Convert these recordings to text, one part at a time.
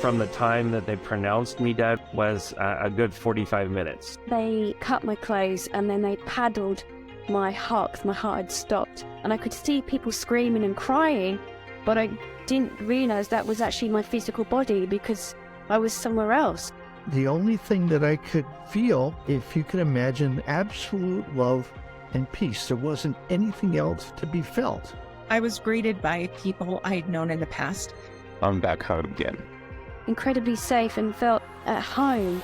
From the time that they pronounced me dead was a good 45 minutes. They cut my clothes and then they paddled my heart because my heart had stopped. And I could see people screaming and crying, but I didn't realise that was actually my physical body because I was somewhere else. The only thing that I could feel, if you could imagine, absolute love and peace. There wasn't anything else to be felt. I was greeted by people I'd known in the past. I'm back home again. Incredibly safe and felt at home.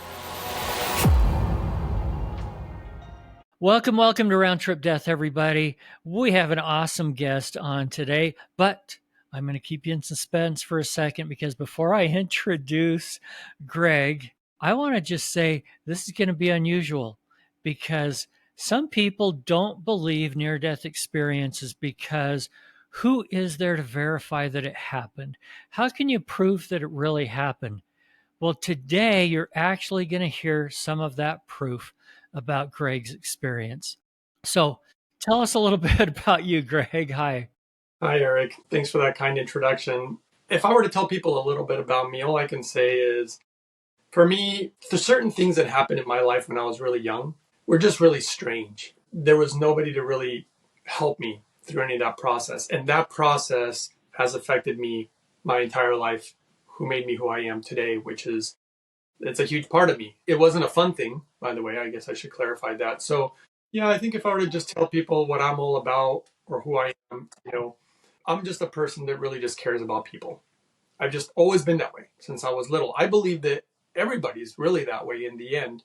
Welcome to Round Trip Death, everybody. We have an awesome guest on today, but I'm going to keep you in suspense for a second because before I introduce Greg, I want to just say this is going to be unusual because some people don't believe near-death experiences because who is there to verify that it happened? How can you prove that it really happened? Well, today you're actually going to hear some of that proof about Greg's experience. So tell us a little bit about you, Greg. Hi. Hi, Eric. Thanks for that kind introduction. If I were to tell people a little bit about me, all I can say is, for me, there's certain things that happened in my life when I was really young were just really strange. There was nobody to really help me through any of that process. And that process has affected me my entire life, who made me who I am today, which is, it's a huge part of me. It wasn't a fun thing, by the way. I guess I should clarify that. So, yeah, I think if I were to just tell people what I'm all about or who I am, I'm just a person that really just cares about people. I've just always been that way since I was little. I believe that everybody's really that way in the end,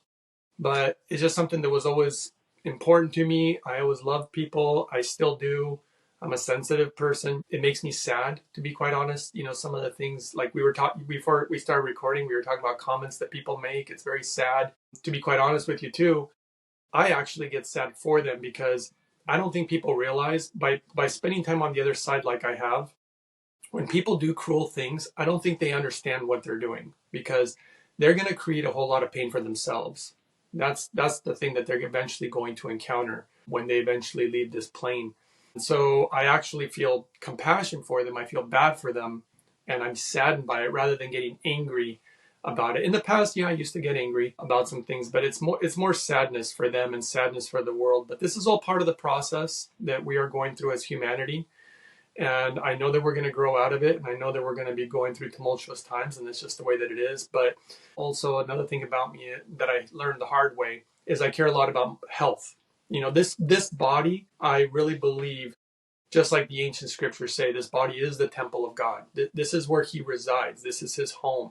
but it's just something that was always important to me. I always loved people. I still do. I'm a sensitive person. It makes me sad, to be quite honest. Some of the things, like we were talking before we started recording, we were talking about comments that people make. It's very sad. To be quite honest with you too, I actually get sad for them because I don't think people realize by spending time on the other side like I have, when people do cruel things, I don't think they understand what they're doing because they're going to create a whole lot of pain for themselves. That's the thing that they're eventually going to encounter when they eventually leave this plane. And so I actually feel compassion for them. I feel bad for them, and I'm saddened by it rather than getting angry about it. In the past, I used to get angry about some things, but it's more sadness for them and sadness for the world. But this is all part of the process that we are going through as humanity. And I know that we're going to grow out of it. And I know that we're going to be going through tumultuous times, and it's just the way that it is. But also another thing about me that I learned the hard way is I care a lot about health. This body, I really believe, just like the ancient scriptures say, this body is the temple of God. This is where he resides. This is his home.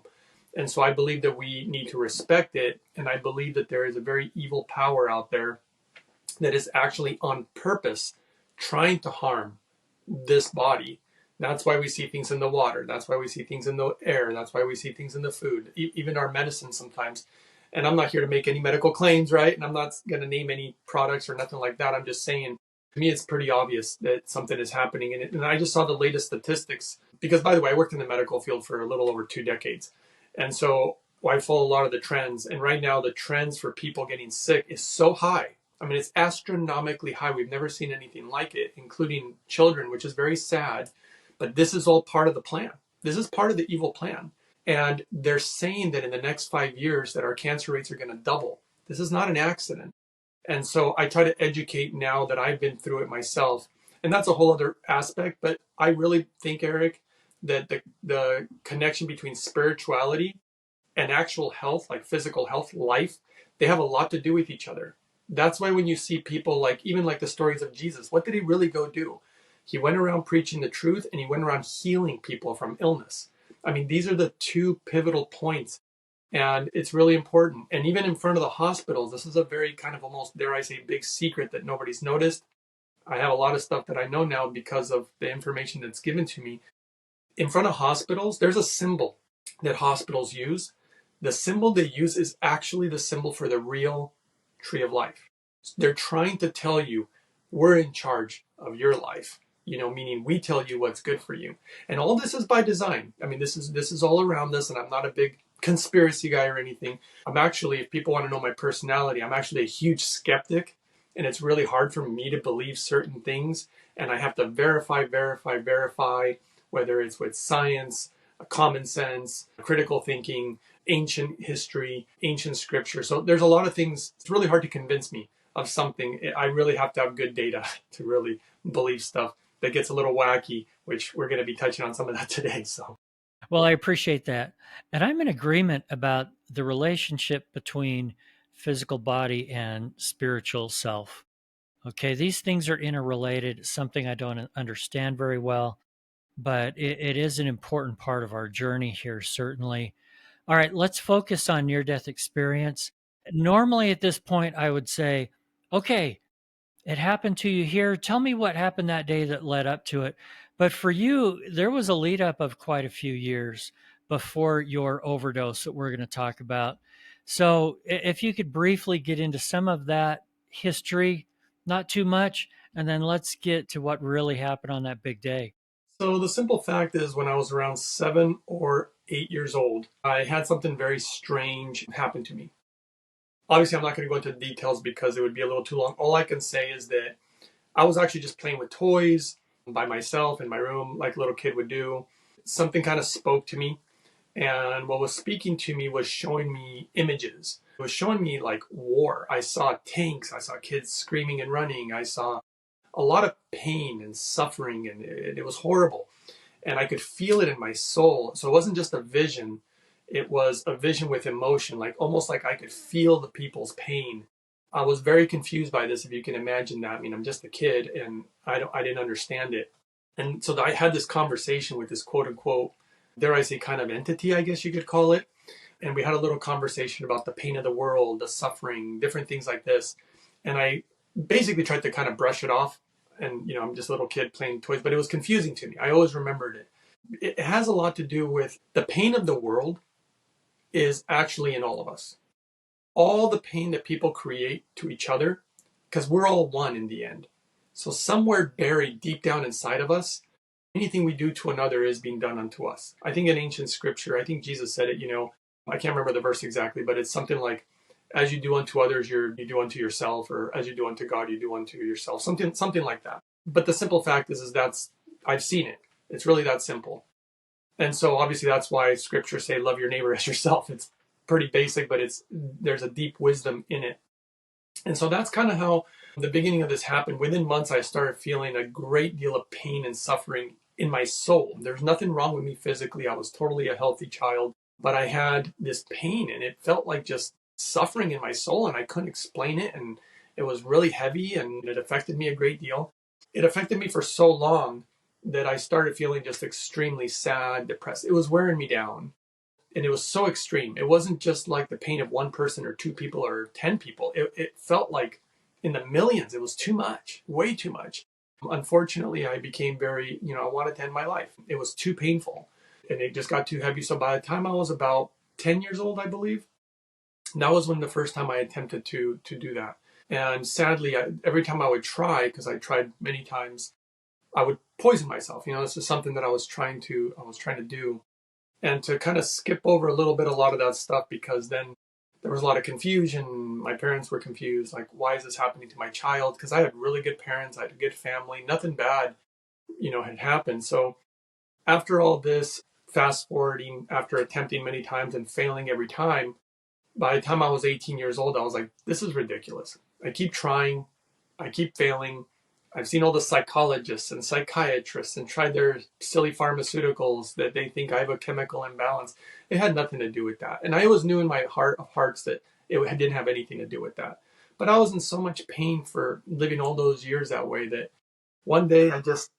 And so I believe that we need to respect it. And I believe that there is a very evil power out there that is actually on purpose trying to harm this body. That's why we see things in the water. That's why we see things in the air. That's why we see things in the food, even our medicine sometimes. And I'm not here to make any medical claims, right? And I'm not going to name any products or nothing like that. I'm just saying, to me, it's pretty obvious that something is happening in it. And I just saw the latest statistics because, by the way, I worked in the medical field for a little over 2 decades. And so I follow a lot of the trends. And right now, the trends for people getting sick is so high. I mean, it's astronomically high. We've never seen anything like it, including children, which is very sad. But this is all part of the plan. This is part of the evil plan. And they're saying that in the next 5 years that our cancer rates are going to double. This is not an accident. And so I try to educate now that I've been through it myself. And that's a whole other aspect. But I really think, Eric, that the connection between spirituality and actual health, like physical health, life, they have a lot to do with each other. That's why when you see people even like the stories of Jesus, what did he really go do? He went around preaching the truth and he went around healing people from illness. I mean, these are the 2 pivotal points, and it's really important. And even in front of the hospitals, this is a very kind of almost, dare I say, big secret that nobody's noticed. I have a lot of stuff that I know now because of the information that's given to me. In front of hospitals, there's a symbol that hospitals use. The symbol they use is actually the symbol for the real tree of life. They're trying to tell you, we're in charge of your life. Meaning we tell you what's good for you. And all this is by design. I mean, this is all around us, and I'm not a big conspiracy guy or anything. I'm actually, if people want to know my personality, I'm actually a huge skeptic. And it's really hard for me to believe certain things. And I have to verify, whether it's with science, common sense, critical thinking, ancient history, ancient scripture. So there's a lot of things. It's really hard to convince me of something. I really have to have good data to really believe stuff that gets a little wacky, which we're going to be touching on some of that today. So, Well, I appreciate that. And I'm in agreement about the relationship between physical body and spiritual self. Okay, these things are interrelated, something I don't understand very well, but it is an important part of our journey here, certainly. All right, let's focus on near death experience. Normally, at this point, I would say, okay, it happened to you here. Tell me what happened that day that led up to it. But for you, there was a lead up of quite a few years before your overdose that we're going to talk about. So, if you could briefly get into some of that history, not too much, and then let's get to what really happened on that big day. so the simple fact is, when I was around 7 or 8 years old, I had something very strange happen to me. Obviously, I'm not going to go into details because it would be a little too long. All I can say is that I was actually just playing with toys by myself in my room, like a little kid would do. Something kind of spoke to me. And what was speaking to me was showing me images. It was showing me like war. I saw tanks. I saw kids screaming and running. I saw a lot of pain and suffering, and it was horrible. And I could feel it in my soul. So it wasn't just a vision. It was a vision with emotion, like almost like I could feel the people's pain. I was very confused by this, if you can imagine that. I mean, I'm just a kid and I didn't understand it. And so I had this conversation with this quote unquote, dare I say, kind of entity, I guess you could call it. And we had a little conversation about the pain of the world, the suffering, different things like this. And I basically tried to kind of brush it off. And, I'm just a little kid playing toys, but it was confusing to me. I always remembered it. It has a lot to do with the pain of the world is actually in all of us. All the pain that people create to each other, because we're all one in the end. So somewhere buried deep down inside of us, anything we do to another is being done unto us. I think in ancient scripture, I think Jesus said it, I can't remember the verse exactly, but it's something like, as you do unto others, you do unto yourself, or as you do unto God, you do unto yourself, something like that. But the simple fact is that's, I've seen it. It's really that simple. And so obviously that's why scriptures say, love your neighbor as yourself. It's pretty basic, but there's a deep wisdom in it. And so that's kind of how the beginning of this happened. Within months, I started feeling a great deal of pain and suffering in my soul. There's nothing wrong with me physically. I was totally a healthy child, but I had this pain and it felt like just suffering in my soul, and I couldn't explain it. And it was really heavy and it affected me a great deal. It affected me for so long that I started feeling just extremely sad, depressed. It was wearing me down. And it was so extreme. It wasn't just like the pain of one person or two people or 10 people. It felt like in the millions. It was too much, way too much. Unfortunately, I became very, I wanted to end my life. It was too painful and it just got too heavy. So by the time I was about 10 years old, I believe, that was when the first time I attempted to do that. And sadly, every time I would try, because I tried many times, I would poison myself. This is something that I was trying to do. And to kind of skip over a lot of that stuff, because then there was a lot of confusion. My parents were confused, like, why is this happening to my child? Because I had really good parents, I had a good family, nothing bad, had happened. So after all this, fast forwarding, after attempting many times and failing every time, by the time I was 18 years old, I was like, this is ridiculous. I keep trying, I keep failing. I've seen all the psychologists and psychiatrists and tried their silly pharmaceuticals that they think I have a chemical imbalance. It had nothing to do with that. And I always knew in my heart of hearts that it didn't have anything to do with that. But I was in so much pain for living all those years that way that one day I just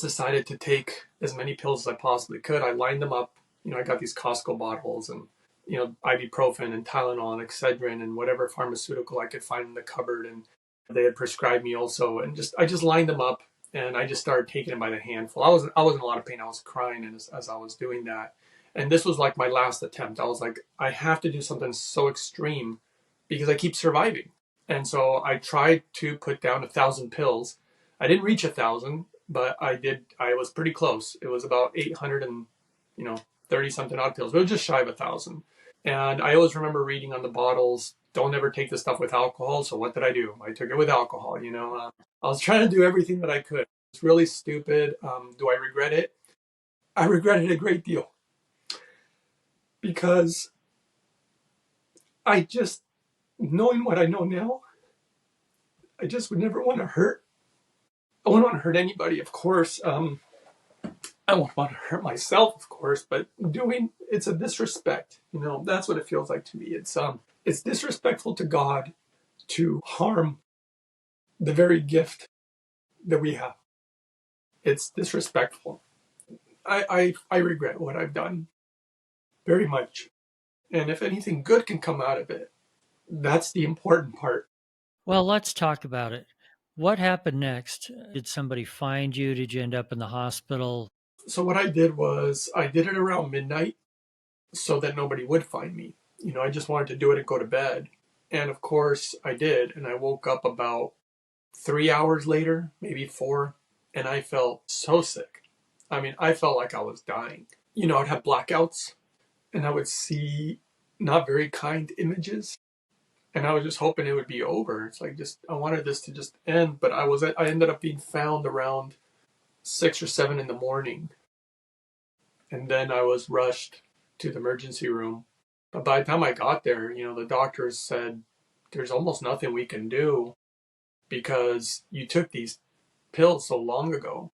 decided to take as many pills as I possibly could. I lined them up. I got these Costco bottles and, ibuprofen and Tylenol and Excedrin and whatever pharmaceutical I could find in the cupboard. And they had prescribed me also, and I just lined them up and I just started taking them by the handful. I was in a lot of pain. I was crying as I was doing that. And this was like my last attempt. I was like, I have to do something so extreme because I keep surviving. And so I tried to put down 1,000 pills. I didn't reach 1,000, but I did. I was pretty close. It was about 800 and 30 something odd pills, but it was just shy of 1,000. And I always remember reading on the bottles, don't ever take this stuff with alcohol. So what did I do? I took it with alcohol. I was trying to do everything that I could. It's really stupid. Do I regret it? I regret it a great deal because I just, knowing what I know now, I just would never want to hurt. I wouldn't want to hurt anybody, of course. I wouldn't want to hurt myself, of course, but it's a disrespect. That's what it feels like to me. It's disrespectful to God to harm the very gift that we have. It's disrespectful. I regret what I've done very much. And if anything good can come out of it, that's the important part. Well, let's talk about it. What happened next? Did somebody find you? Did you end up in the hospital? So what I did was I did it around midnight so that nobody would find me. I just wanted to do it and go to bed. And of course I did. And I woke up about 3 hours later, maybe 4, and I felt so sick. I mean, I felt like I was dying. I'd have blackouts and I would see not very kind images. And I was just hoping it would be over. It's like I wanted this to just end. But I ended up being found around 6 or 7 in the morning. And then I was rushed to the emergency room. But by the time I got there, the doctors said, there's almost nothing we can do because you took these pills so long ago.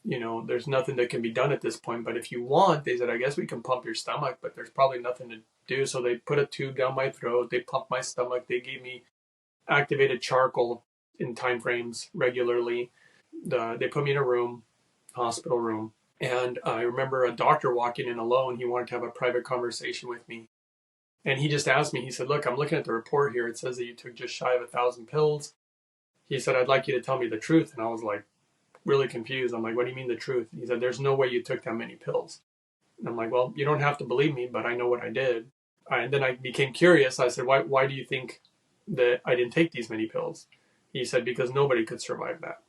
There's nothing that can be done at this point. But if you want, they said, I guess we can pump your stomach, but there's probably nothing to do. So they put a tube down my throat. They pumped my stomach. They gave me activated charcoal in time frames regularly. They put me in a hospital room. And I remember a doctor walking in alone. He wanted to have a private conversation with me. And he just asked me, he said, look, I'm looking at the report here. It says that you took just shy of 1,000 pills. He said, I'd like you to tell me the truth. And I was like, really confused. I'm like, what do you mean the truth? He said, there's no way you took that many pills. And I'm like, well, you don't have to believe me, but I know what I did. And then I became curious. I said, why do you think that I didn't take these many pills? He said, because nobody could survive that.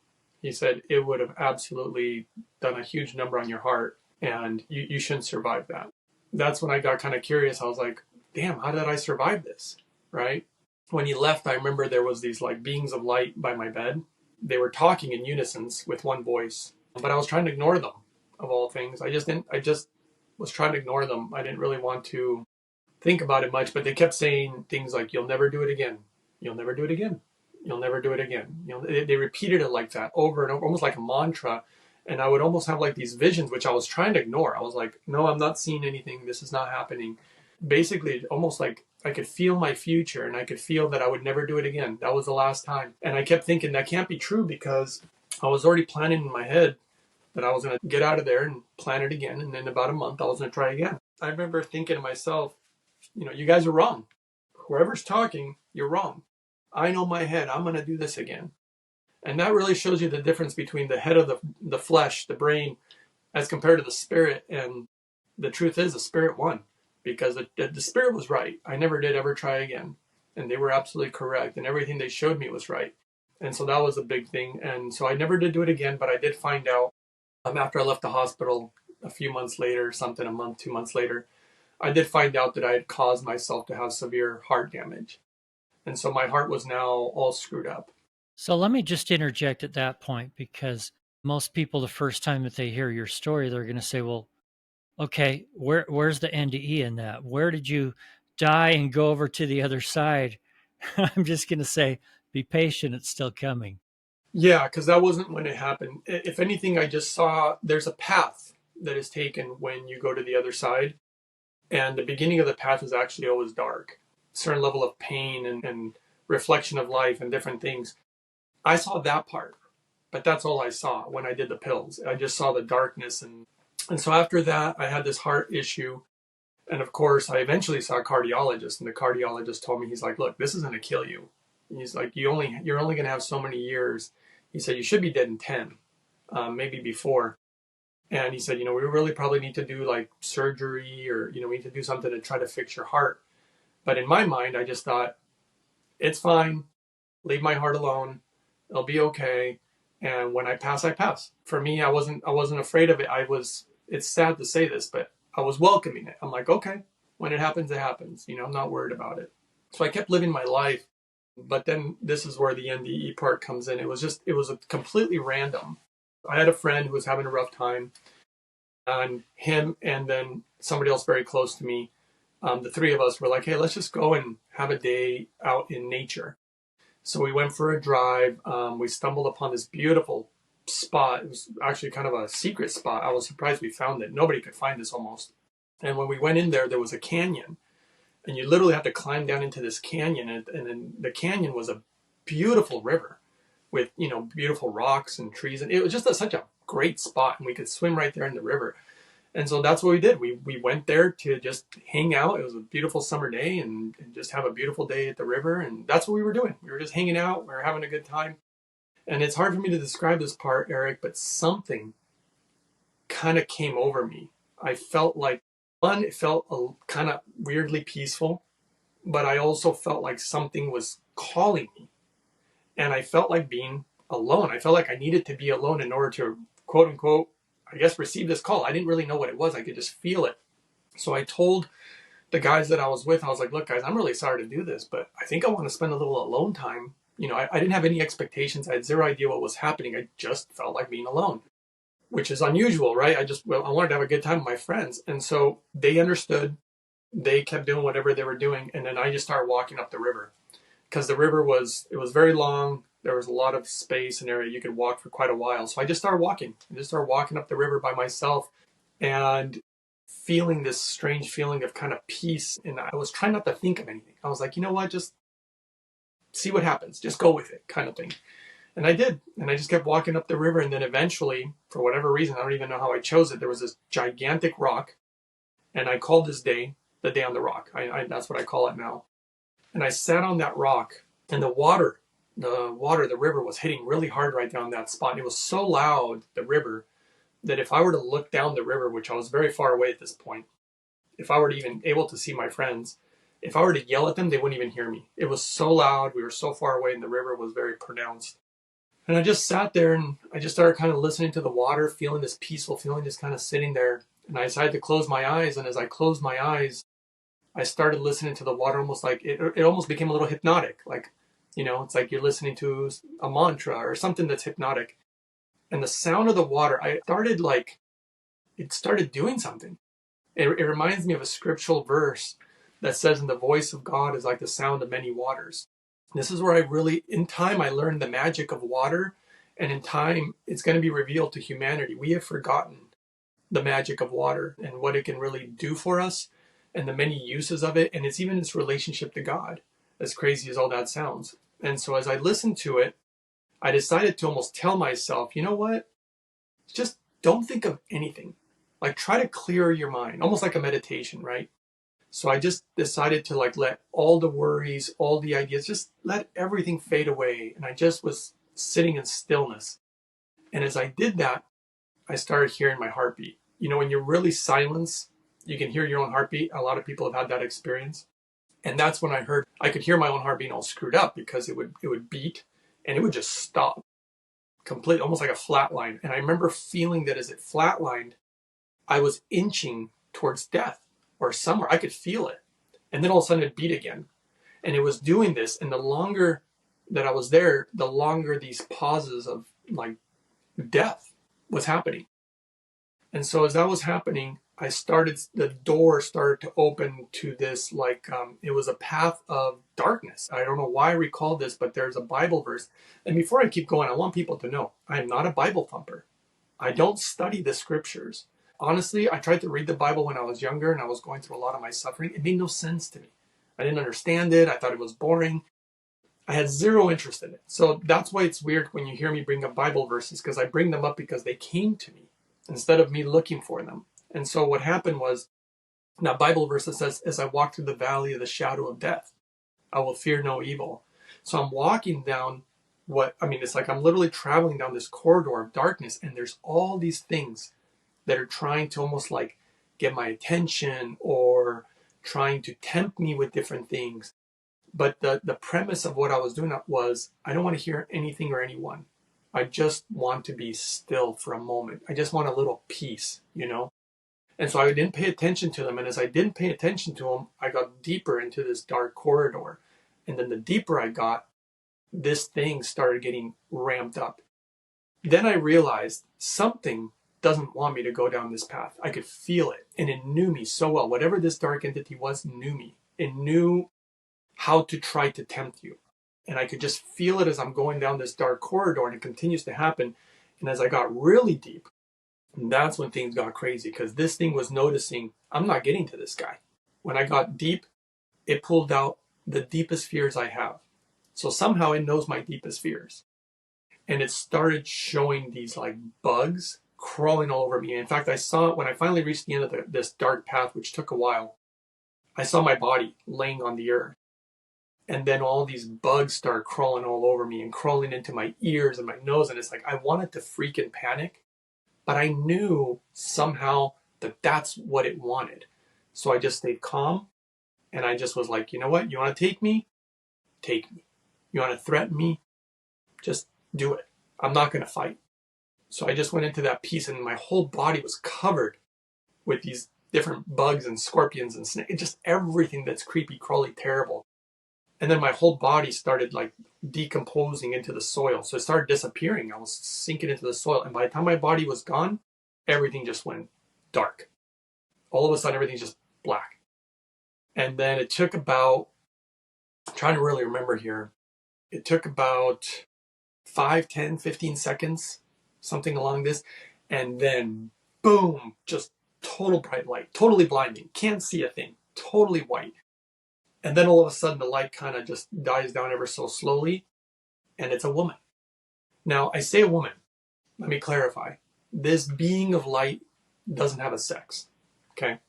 He said, it would have absolutely done a huge number on your heart and you shouldn't survive that. That's when I got kind of curious. I was like, damn, how did I survive this? Right? When he left, I remember there was these like beings of light by my bed. They were talking in unison with one voice, but I was trying to ignore them, of all things. I just was trying to ignore them. I didn't really want to think about it much, but they kept saying things like, you'll never do it again. You'll never do it again. You'll never do it again. They repeated it like that over and over, almost like a mantra. And I would almost have like these visions, which I was trying to ignore. I was like, no, I'm not seeing anything. This is not happening. Basically, almost like I could feel my future and I could feel that I would never do it again. That was the last time. And I kept thinking that can't be true because I was already planning in my head that I was going to get out of there and plan it again. And in about a month, I was going to try again. I remember thinking to myself, you guys are wrong. Whoever's talking, you're wrong. I know my head. I'm going to do this again. And that really shows you the difference between the head of the flesh, the brain, as compared to the spirit. And the truth is the spirit won because the spirit was right. I never did ever try again. And they were absolutely correct. And everything they showed me was right. And so that was a big thing. And so I never did do it again, but I did find out after I left the hospital a few months later, a month, 2 months later, I did find out that I had caused myself to have severe heart damage. And so my heart was now all screwed up. So let me just interject at that point, because most people, the first time that they hear your story, they're going to say, well, okay, where's the NDE in that? Where did you die and go over to the other side? I'm just going to say, be patient. It's still coming. Yeah, because that wasn't when it happened. If anything, I just saw there's a path that is taken when you go to the other side. And the beginning of the path is actually always dark. A certain level of pain and reflection of life and different things. I saw that part, but that's all I saw when I did the pills. I just saw the darkness. And so after that, I had this heart issue. And of course, I eventually saw a cardiologist. And the cardiologist told me, he's like, look, this is going to kill you. He's like, you're only going to have so many years. He said, you should be dead in 10, maybe before. And he said, we really probably need to do like surgery or, we need to do something to try to fix your heart. But in my mind, I just thought, it's fine. Leave my heart alone. It'll be okay. And when I pass, I pass. For me, I wasn't afraid of it. It's sad to say this, but I was welcoming it. I'm like, okay, when it happens, it happens. I'm not worried about it. So I kept living my life. But then this is where the NDE part comes in. It was a completely random. I had a friend who was having a rough time, and him and then somebody else very close to me, the three of us were like, hey, let's just go and have a day out in nature. So we went for a drive. We stumbled upon this beautiful spot. It was actually kind of a secret spot. I was surprised we found it. Nobody could find this almost. And when we went in there, there was a canyon. And you literally have to climb down into this canyon. And then the canyon was a beautiful river with, beautiful rocks and trees. And it was just such a great spot. And we could swim right there in the river. And so that's what we did. We went there to just hang out. It was a beautiful summer day and just have a beautiful day at the river. And that's what we were doing. We were just hanging out. We were having a good time. And it's hard for me to describe this part, Eric, but something kind of came over me. I felt like, one, it felt kind of weirdly peaceful, but I also felt like something was calling me. And I felt like being alone. I felt like I needed to be alone in order to, quote unquote, I guess, receive this call. I didn't really know what it was. I could just feel it. So I told the guys that I was with, I was like, look, guys, I'm really sorry to do this, but I think I want to spend a little alone time. I didn't have any expectations. I had zero idea what was happening. I just felt like being alone, which is unusual, right? I wanted to have a good time with my friends. And so they understood. They kept doing whatever they were doing. And then I just started walking up the river because the river was very long. There was a lot of space and area. You could walk for quite a while. So I just started walking. I just started walking up the river by myself and feeling this strange feeling of kind of peace. And I was trying not to think of anything. I was like, you know what? Just see what happens. Just go with it kind of thing. And I did. And I just kept walking up the river. And then eventually, for whatever reason, I don't even know how I chose it, there was this gigantic rock. And I called this day the day on the rock. That's what I call it now. And I sat on that rock, and the river was hitting really hard right down that spot. And it was so loud, the river, that if I were to look down the river, which I was very far away at this point, if I were to even able to see my friends, if I were to yell at them, they wouldn't even hear me. It was so loud. We were so far away, and the river was very pronounced. And I just sat there, and I just started kind of listening to the water, feeling this peaceful feeling, just kind of sitting there. And I decided to close my eyes. And as I closed my eyes, I started listening to the water almost like it almost became a little hypnotic. Like, it's like you're listening to a mantra or something that's hypnotic. And the sound of the water, it started doing something. It reminds me of a scriptural verse that says, "In the voice of God is like the sound of many waters." This is where in time, I learned the magic of water. And in time, it's going to be revealed to humanity. We have forgotten the magic of water and what it can really do for us and the many uses of it. And it's even its relationship to God, as crazy as all that sounds. And so as I listened to it, I decided to almost tell myself, you know what? Just don't think of anything. Like, try to clear your mind, almost like a meditation, right? So I just decided to let all the worries, all the ideas, just let everything fade away. And I just was sitting in stillness. And as I did that, I started hearing my heartbeat. When you're really silenced, you can hear your own heartbeat. A lot of people have had that experience. And that's when I could hear my own heart being all screwed up because it would beat and it would just stop completely, almost like a flat line. And I remember feeling that as it flatlined, I was inching towards death or somewhere. I could feel it. And then all of a sudden it beat again. And it was doing this. And the longer that I was there, the longer these pauses of death was happening. And so as that was happening, the door started to open to this, it was a path of darkness. I don't know why I recall this, but there's a Bible verse. And before I keep going, I want people to know I am not a Bible thumper. I don't study the scriptures. Honestly, I tried to read the Bible when I was younger and I was going through a lot of my suffering. It made no sense to me. I didn't understand it. I thought it was boring. I had zero interest in it. So that's why it's weird when you hear me bring up Bible verses, because I bring them up because they came to me instead of me looking for them. And so what happened was, that Bible verse that says, "As I walk through the valley of the shadow of death, I will fear no evil." So I'm walking down it's like I'm literally traveling down this corridor of darkness, and there's all these things that are trying to almost get my attention or trying to tempt me with different things. But the premise of what I was doing was, I don't want to hear anything or anyone. I just want to be still for a moment. I just want a little peace, And so I didn't pay attention to them. And as I didn't pay attention to them, I got deeper into this dark corridor. And then the deeper I got, this thing started getting ramped up. Then I realized something doesn't want me to go down this path. I could feel it, and it knew me so well. Whatever this dark entity was knew me. It knew how to try to tempt you. And I could just feel it as I'm going down this dark corridor, and it continues to happen. And as I got really deep, that's when things got crazy, because this thing was noticing I'm not getting to this guy. When I got deep, it pulled out the deepest fears I have. So somehow it knows my deepest fears. And it started showing these like bugs crawling all over me. In fact, I saw it when I finally reached the end of this dark path, which took a while. I saw my body laying on the earth. And then all these bugs start crawling all over me and crawling into my ears and my nose. And it's like I wanted to freaking panic, but I knew somehow that that's what it wanted. So I just stayed calm. And I just was like, you know what? You want to take me? Take me. You want to threaten me? Just do it. I'm not going to fight. So I just went into that peace, and my whole body was covered with these different bugs and scorpions and snakes, just everything that's creepy, crawly, terrible. And then my whole body started like decomposing into the soil. So it started disappearing. I was sinking into the soil. And by the time my body was gone, everything just went dark. All of a sudden, everything's just black. And then it took about, I'm trying to really remember here, it took about 5, 10, 15 seconds, something along this. And then boom, just total bright light, totally blinding. Can't see a thing, totally white. And then all of a sudden the light kind of just dies down ever so slowly. And it's a woman. Now I say a woman, let me clarify. This being of light doesn't have a sex. Okay.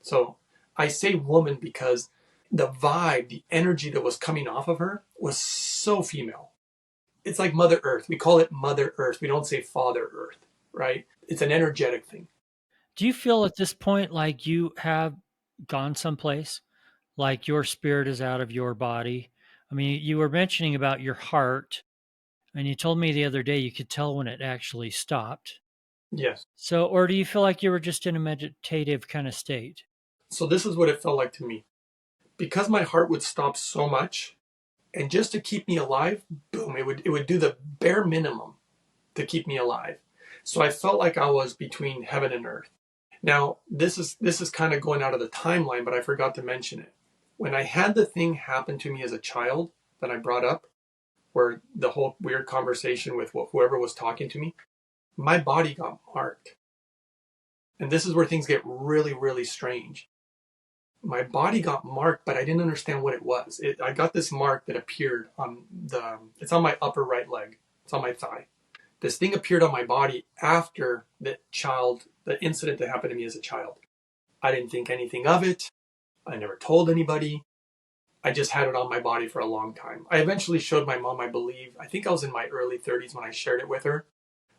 So I say woman because the vibe, the energy that was coming off of her was so female. It's like Mother Earth. We call it Mother Earth. We don't say Father Earth, right? It's an energetic thing. Do you feel at this point like you have gone someplace, like your spirit is out of your body? I mean, you were mentioning about your heart, and you told me the other day you could tell when it actually stopped. Yes. So, or do you feel like you were just in a meditative kind of state? So this is what it felt like to me. Because my heart would stop so much, and just to keep me alive, boom, it would do the bare minimum to keep me alive. So I felt like I was between heaven and earth. Now, this is kind of going out of the timeline, but I forgot to mention it. When I had the thing happen to me as a child that I brought up, where the whole weird conversation with whoever was talking to me, my body got marked. And this is where things get really, really strange. My body got marked, but I didn't understand what it was. I got this mark that appeared on it's on my upper right leg. It's on my thigh. This thing appeared on my body after the incident that happened to me as a child. I didn't think anything of it. I never told anybody. I just had it on my body for a long time. I eventually showed my mom, I believe. I think I was in my early 30s when I shared it with her.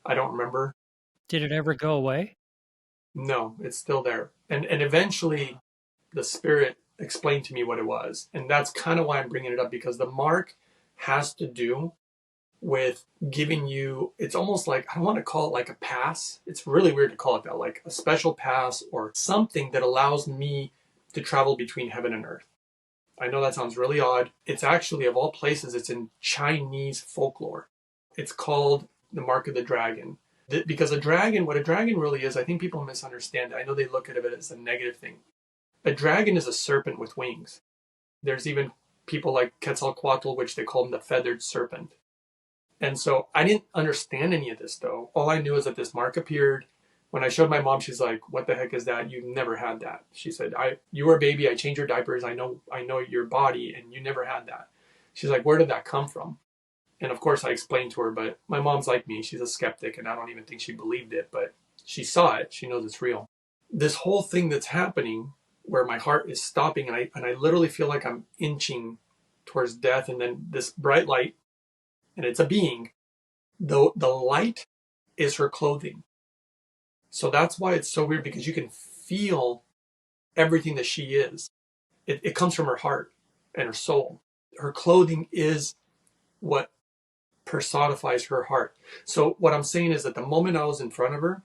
I don't remember. Did it ever go away? No, it's still there. And eventually the spirit explained to me what it was. And that's kind of why I'm bringing it up, because the mark has to do with giving you, it's almost like, I don't want to call it like a pass. It's really weird to call it that, like a special pass or something that allows me to travel between heaven and earth. I know that sounds really odd. It's actually, of all places, it's in Chinese folklore. It's called the Mark of the Dragon. Because what a dragon really is, I think people misunderstand it. I know they look at it as a negative thing. A dragon is a serpent with wings. There's even people like Quetzalcoatl, which they call him the feathered serpent. And so I didn't understand any of this, though. All I knew is that this mark appeared. When I showed my mom, she's like, "What the heck is that? You've never had that." She said, "You were a baby. I changed your diapers. I know your body, and you never had that." She's like, "Where did that come from?" And of course, I explained to her, but my mom's like me. She's a skeptic, and I don't even think she believed it, but she saw it. She knows it's real. This whole thing that's happening, where my heart is stopping, and I literally feel like I'm inching towards death, and then this bright light, and it's a being. The light is her clothing. So that's why it's so weird, because you can feel everything that she is. It comes from her heart and her soul. Her clothing is what personifies her heart. So what I'm saying is that the moment I was in front of her,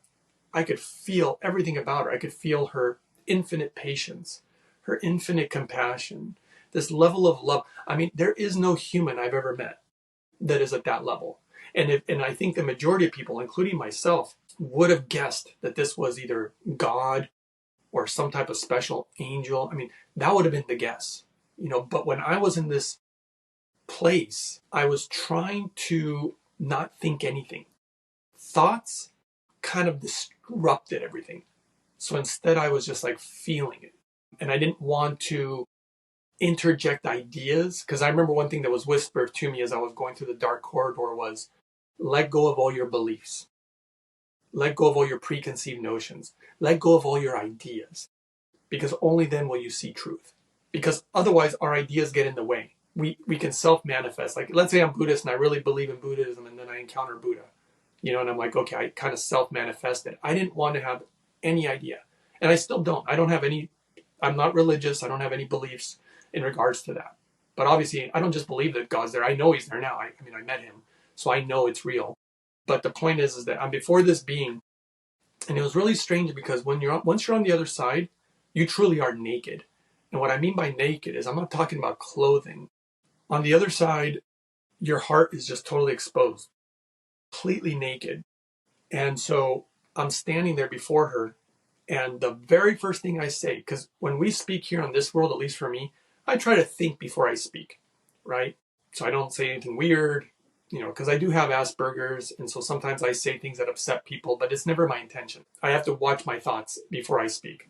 I could feel everything about her. I could feel her infinite patience, her infinite compassion, this level of love. I mean, there is no human I've ever met that is at that level. And I think the majority of people, including myself, would have guessed that this was either God or some type of special angel. I mean, that would have been the guess, but when I was in this place, I was trying to not think anything. Thoughts kind of disrupted everything. So instead, I was just like feeling it. And I didn't want to interject ideas, because I remember one thing that was whispered to me as I was going through the dark corridor was, let go of all your beliefs. Let go of all your preconceived notions. Let go of all your ideas, because only then will you see truth. Because otherwise our ideas get in the way. We can self-manifest. Like, let's say I'm Buddhist and I really believe in Buddhism, and then I encounter Buddha, and I'm like, okay, I kind of self-manifested. I didn't want to have any idea. And I still don't. I'm not religious. I don't have any beliefs in regards to that. But obviously, I don't just believe that God's there. I know he's there now. I met him, so I know it's real. But the point is that I'm before this being, and it was really strange because once you're on the other side, you truly are naked. And what I mean by naked is I'm not talking about clothing. On the other side, your heart is just totally exposed, completely naked. And so I'm standing there before her, and the very first thing I say, because when we speak here on this world, at least for me, I try to think before I speak, right? So I don't say anything weird, because I do have Asperger's, and so sometimes I say things that upset people, but it's never my intention. I have to watch my thoughts before I speak.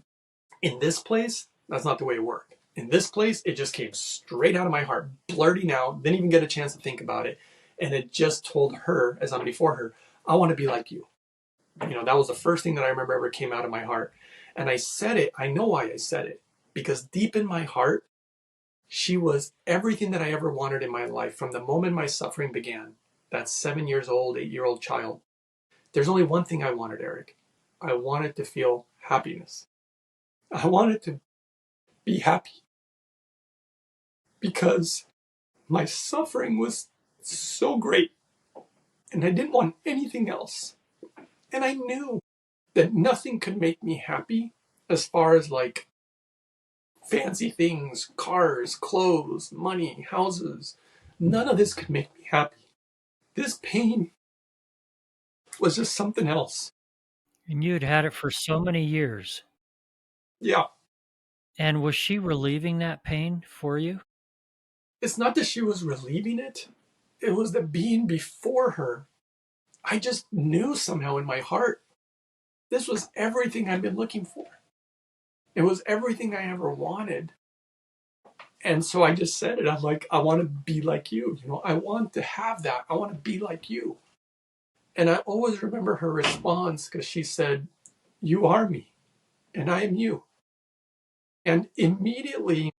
In this place, that's not the way it worked. In this place, it just came straight out of my heart, blurting out, didn't even get a chance to think about it. And it just told her, as I'm before her, I want to be like you. That was the first thing that I remember ever came out of my heart. And I said it, I know why I said it, because deep in my heart, she was everything that I ever wanted in my life from the moment my suffering began. That 7 years old, 8-year-old child. There's only one thing I wanted, Eric. I wanted to feel happiness. I wanted to be happy because my suffering was so great and I didn't want anything else. And I knew that nothing could make me happy as far as like fancy things, cars, clothes, money, houses. None of this could make me happy. This pain was just something else. And you'd had it for so many years. Yeah. And was she relieving that pain for you? It's not that she was relieving it. It was the being before her. I just knew somehow in my heart, this was everything I'd been looking for. It was everything I ever wanted. And so I just said it. I'm like, I want to be like you. I want to have that. I want to be like you. And I always remember her response because she said, you are me and I am you. And immediately,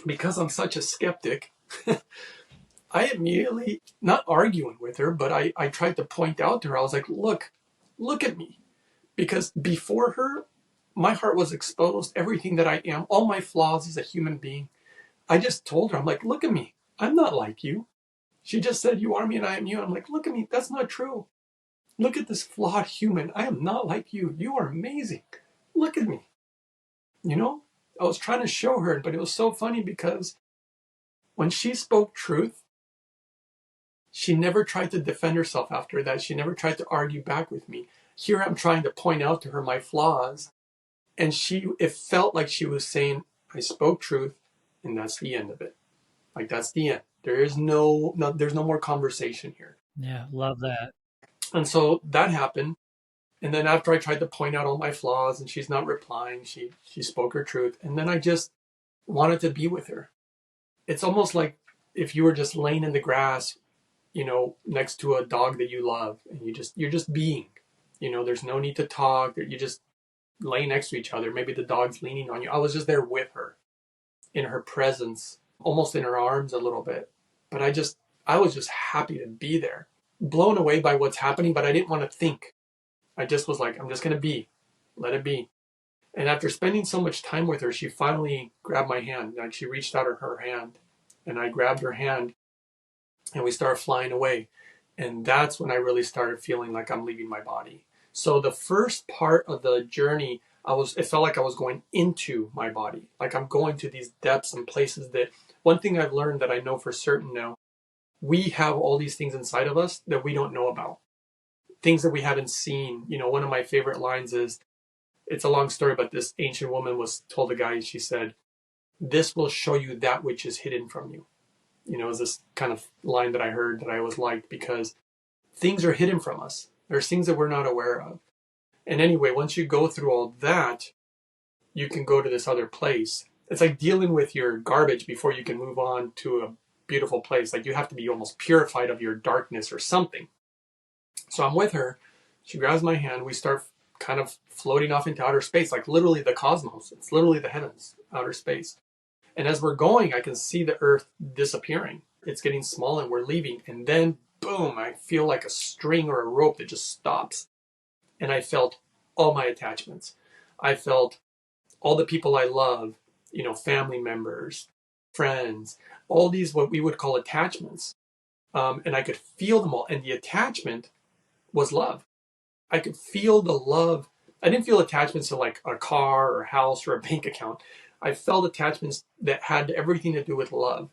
because I'm such a skeptic, I immediately, not arguing with her, but I tried to point out to her, I was like, look at me. Because before her, my heart was exposed, everything that I am, all my flaws as a human being. I just told her, I'm like, look at me. I'm not like you. She just said, you are me and I am you. I'm like, look at me. That's not true. Look at this flawed human. I am not like you. You are amazing. Look at me. I was trying to show her, but it was so funny because when she spoke truth, she never tried to defend herself after that. She never tried to argue back with me. Here I'm trying to point out to her my flaws. And it felt like she was saying, I spoke truth, and that's the end of it. Like, that's the end. There's no more conversation here. Yeah, love that. And so that happened. And then after I tried to point out all my flaws and she's not replying, she spoke her truth. And then I just wanted to be with her. It's almost like if you were just laying in the grass, next to a dog that you love, and you're just being, there's no need to talk. You just lay next to each other. Maybe the dog's leaning on you. I was just there with her, in her presence, almost in her arms a little bit. But I was just happy to be there, blown away by what's happening, but I didn't want to think. I just was like, I'm just going to be, let it be. And after spending so much time with her, she finally grabbed my hand. Like, she reached out her hand and I grabbed her hand and we started flying away. And that's when I really started feeling like I'm leaving my body. So the first part of the journey, it felt like I was going into my body. Like I'm going to these depths and places that, one thing I've learned that I know for certain now, we have all these things inside of us that we don't know about. Things that we haven't seen. One of my favorite lines is, it's a long story, but this ancient woman was told a guy, she said, "This will show you that which is hidden from you." Is this kind of line that I heard that I always liked, because things are hidden from us. There's things that we're not aware of. And anyway, once you go through all that, you can go to this other place. It's like dealing with your garbage before you can move on to a beautiful place. Like you have to be almost purified of your darkness or something. So I'm with her. She grabs my hand. We start kind of floating off into outer space, like literally the cosmos. It's literally the heavens, outer space. And as we're going, I can see the earth disappearing. It's getting small and we're leaving. And then, boom, I feel like a string or a rope that just stops. And I felt all my attachments. I felt all the people I love, family members, friends, all these what we would call attachments. And I could feel them all. And the attachment was love. I could feel the love. I didn't feel attachments to like a car or a house or a bank account. I felt attachments that had everything to do with love.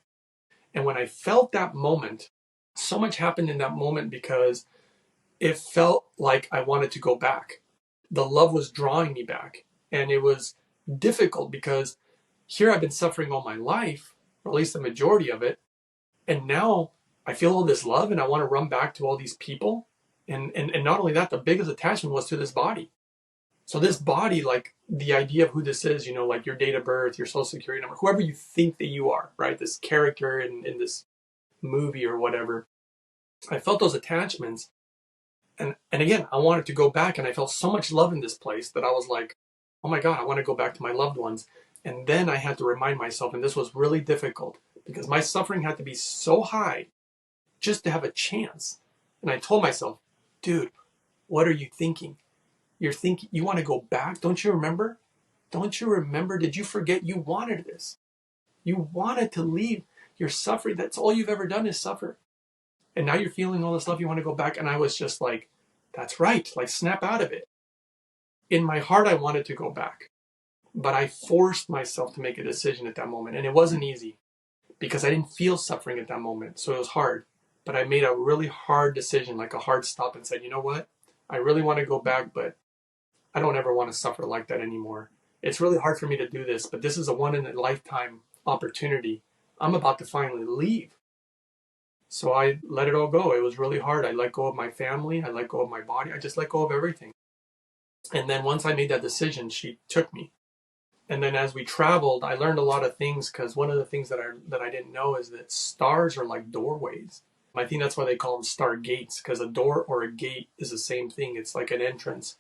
And when I felt that moment, so much happened in that moment because it felt like I wanted to go back. The love was drawing me back. And it was difficult because here I've been suffering all my life, or at least the majority of it. And now I feel all this love and I want to run back to all these people. And not only that, the biggest attachment was to this body. So this body, like the idea of who this is, like your date of birth, your social security number, whoever you think that you are, right? This character in this movie or whatever. I felt those attachments. And again, I wanted to go back, and I felt so much love in this place that I was like, oh my God, I want to go back to my loved ones. And then I had to remind myself, and this was really difficult because my suffering had to be so high just to have a chance. And I told myself, dude, what are you thinking? You're thinking you want to go back? Don't you remember? Don't you remember? Did you forget you wanted this? You wanted to leave your suffering. That's all you've ever done is suffer. And now you're feeling all this love. You want to go back. And I was just like, that's right. Like snap out of it. In my heart, I wanted to go back. But I forced myself to make a decision at that moment. And it wasn't easy because I didn't feel suffering at that moment. So it was hard. But I made a really hard decision, like a hard stop, and said, you know what? I really want to go back, but I don't ever want to suffer like that anymore. It's really hard for me to do this, but this is a one-in-a-lifetime opportunity. I'm about to finally leave. So I let it all go. It was really hard. I let go of my family. I let go of my body. I just let go of everything. And then once I made that decision, she took me. And then as we traveled, I learned a lot of things, because one of the things that I didn't know is that stars are like doorways. I think that's why they call them star gates, because a door or a gate is the same thing. It's like an entrance.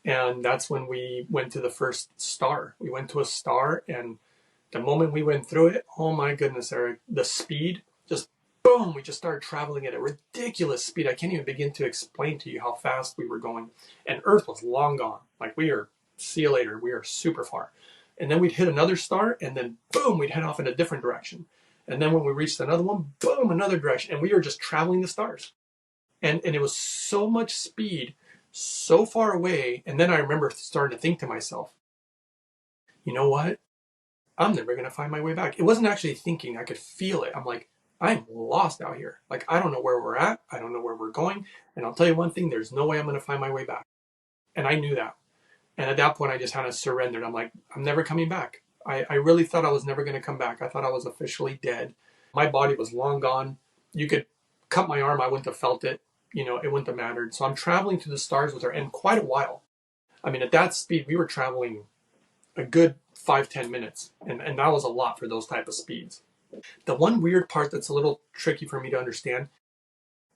And that's when we went to the first star. We went to a star, and the moment we went through it, oh my goodness, Eric, the speed, just boom, we just started traveling at a ridiculous speed. I can't even begin to explain to you how fast we were going. And Earth was long gone. Like see you later, we are super far. And then we'd hit another star, and then boom, we'd head off in a different direction. And then when we reached another one, boom, another direction. And we were just traveling the stars. And it was so much speed, so far away. And then I remember starting to think to myself, you know what? I'm never going to find my way back. It wasn't actually thinking. I could feel it. I'm like, I'm lost out here. Like, I don't know where we're at. I don't know where we're going. And I'll tell you one thing, there's no way I'm going to find my way back. And I knew that. And at that point, I just kind of surrendered. I'm like, I'm never coming back. I really thought I was never going to come back. I thought I was officially dead. My body was long gone. You could cut my arm. I wouldn't have felt it. It wouldn't have mattered. So I'm traveling through the stars with her, and quite a while. I mean, at that speed, we were traveling a good 5-10 minutes. And that was a lot for those type of speeds. The one weird part that's a little tricky for me to understand,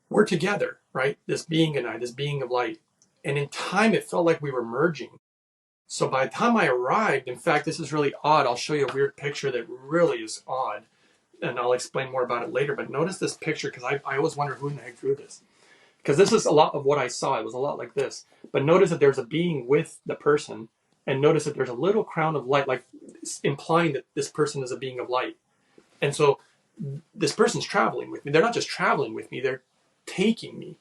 we're together, right? This being and I, this being of light. And in time, it felt like we were merging. So by the time I arrived, in fact, this is really odd. I'll show you a weird picture that really is odd. And I'll explain more about it later. But notice this picture, because I always wonder who in the heck drew this. Because this is a lot of what I saw. It was a lot like this. But notice that there's a being with the person. And notice that there's a little crown of light, like implying that this person is a being of light. And so this person's traveling with me. They're not just traveling with me. They're taking me.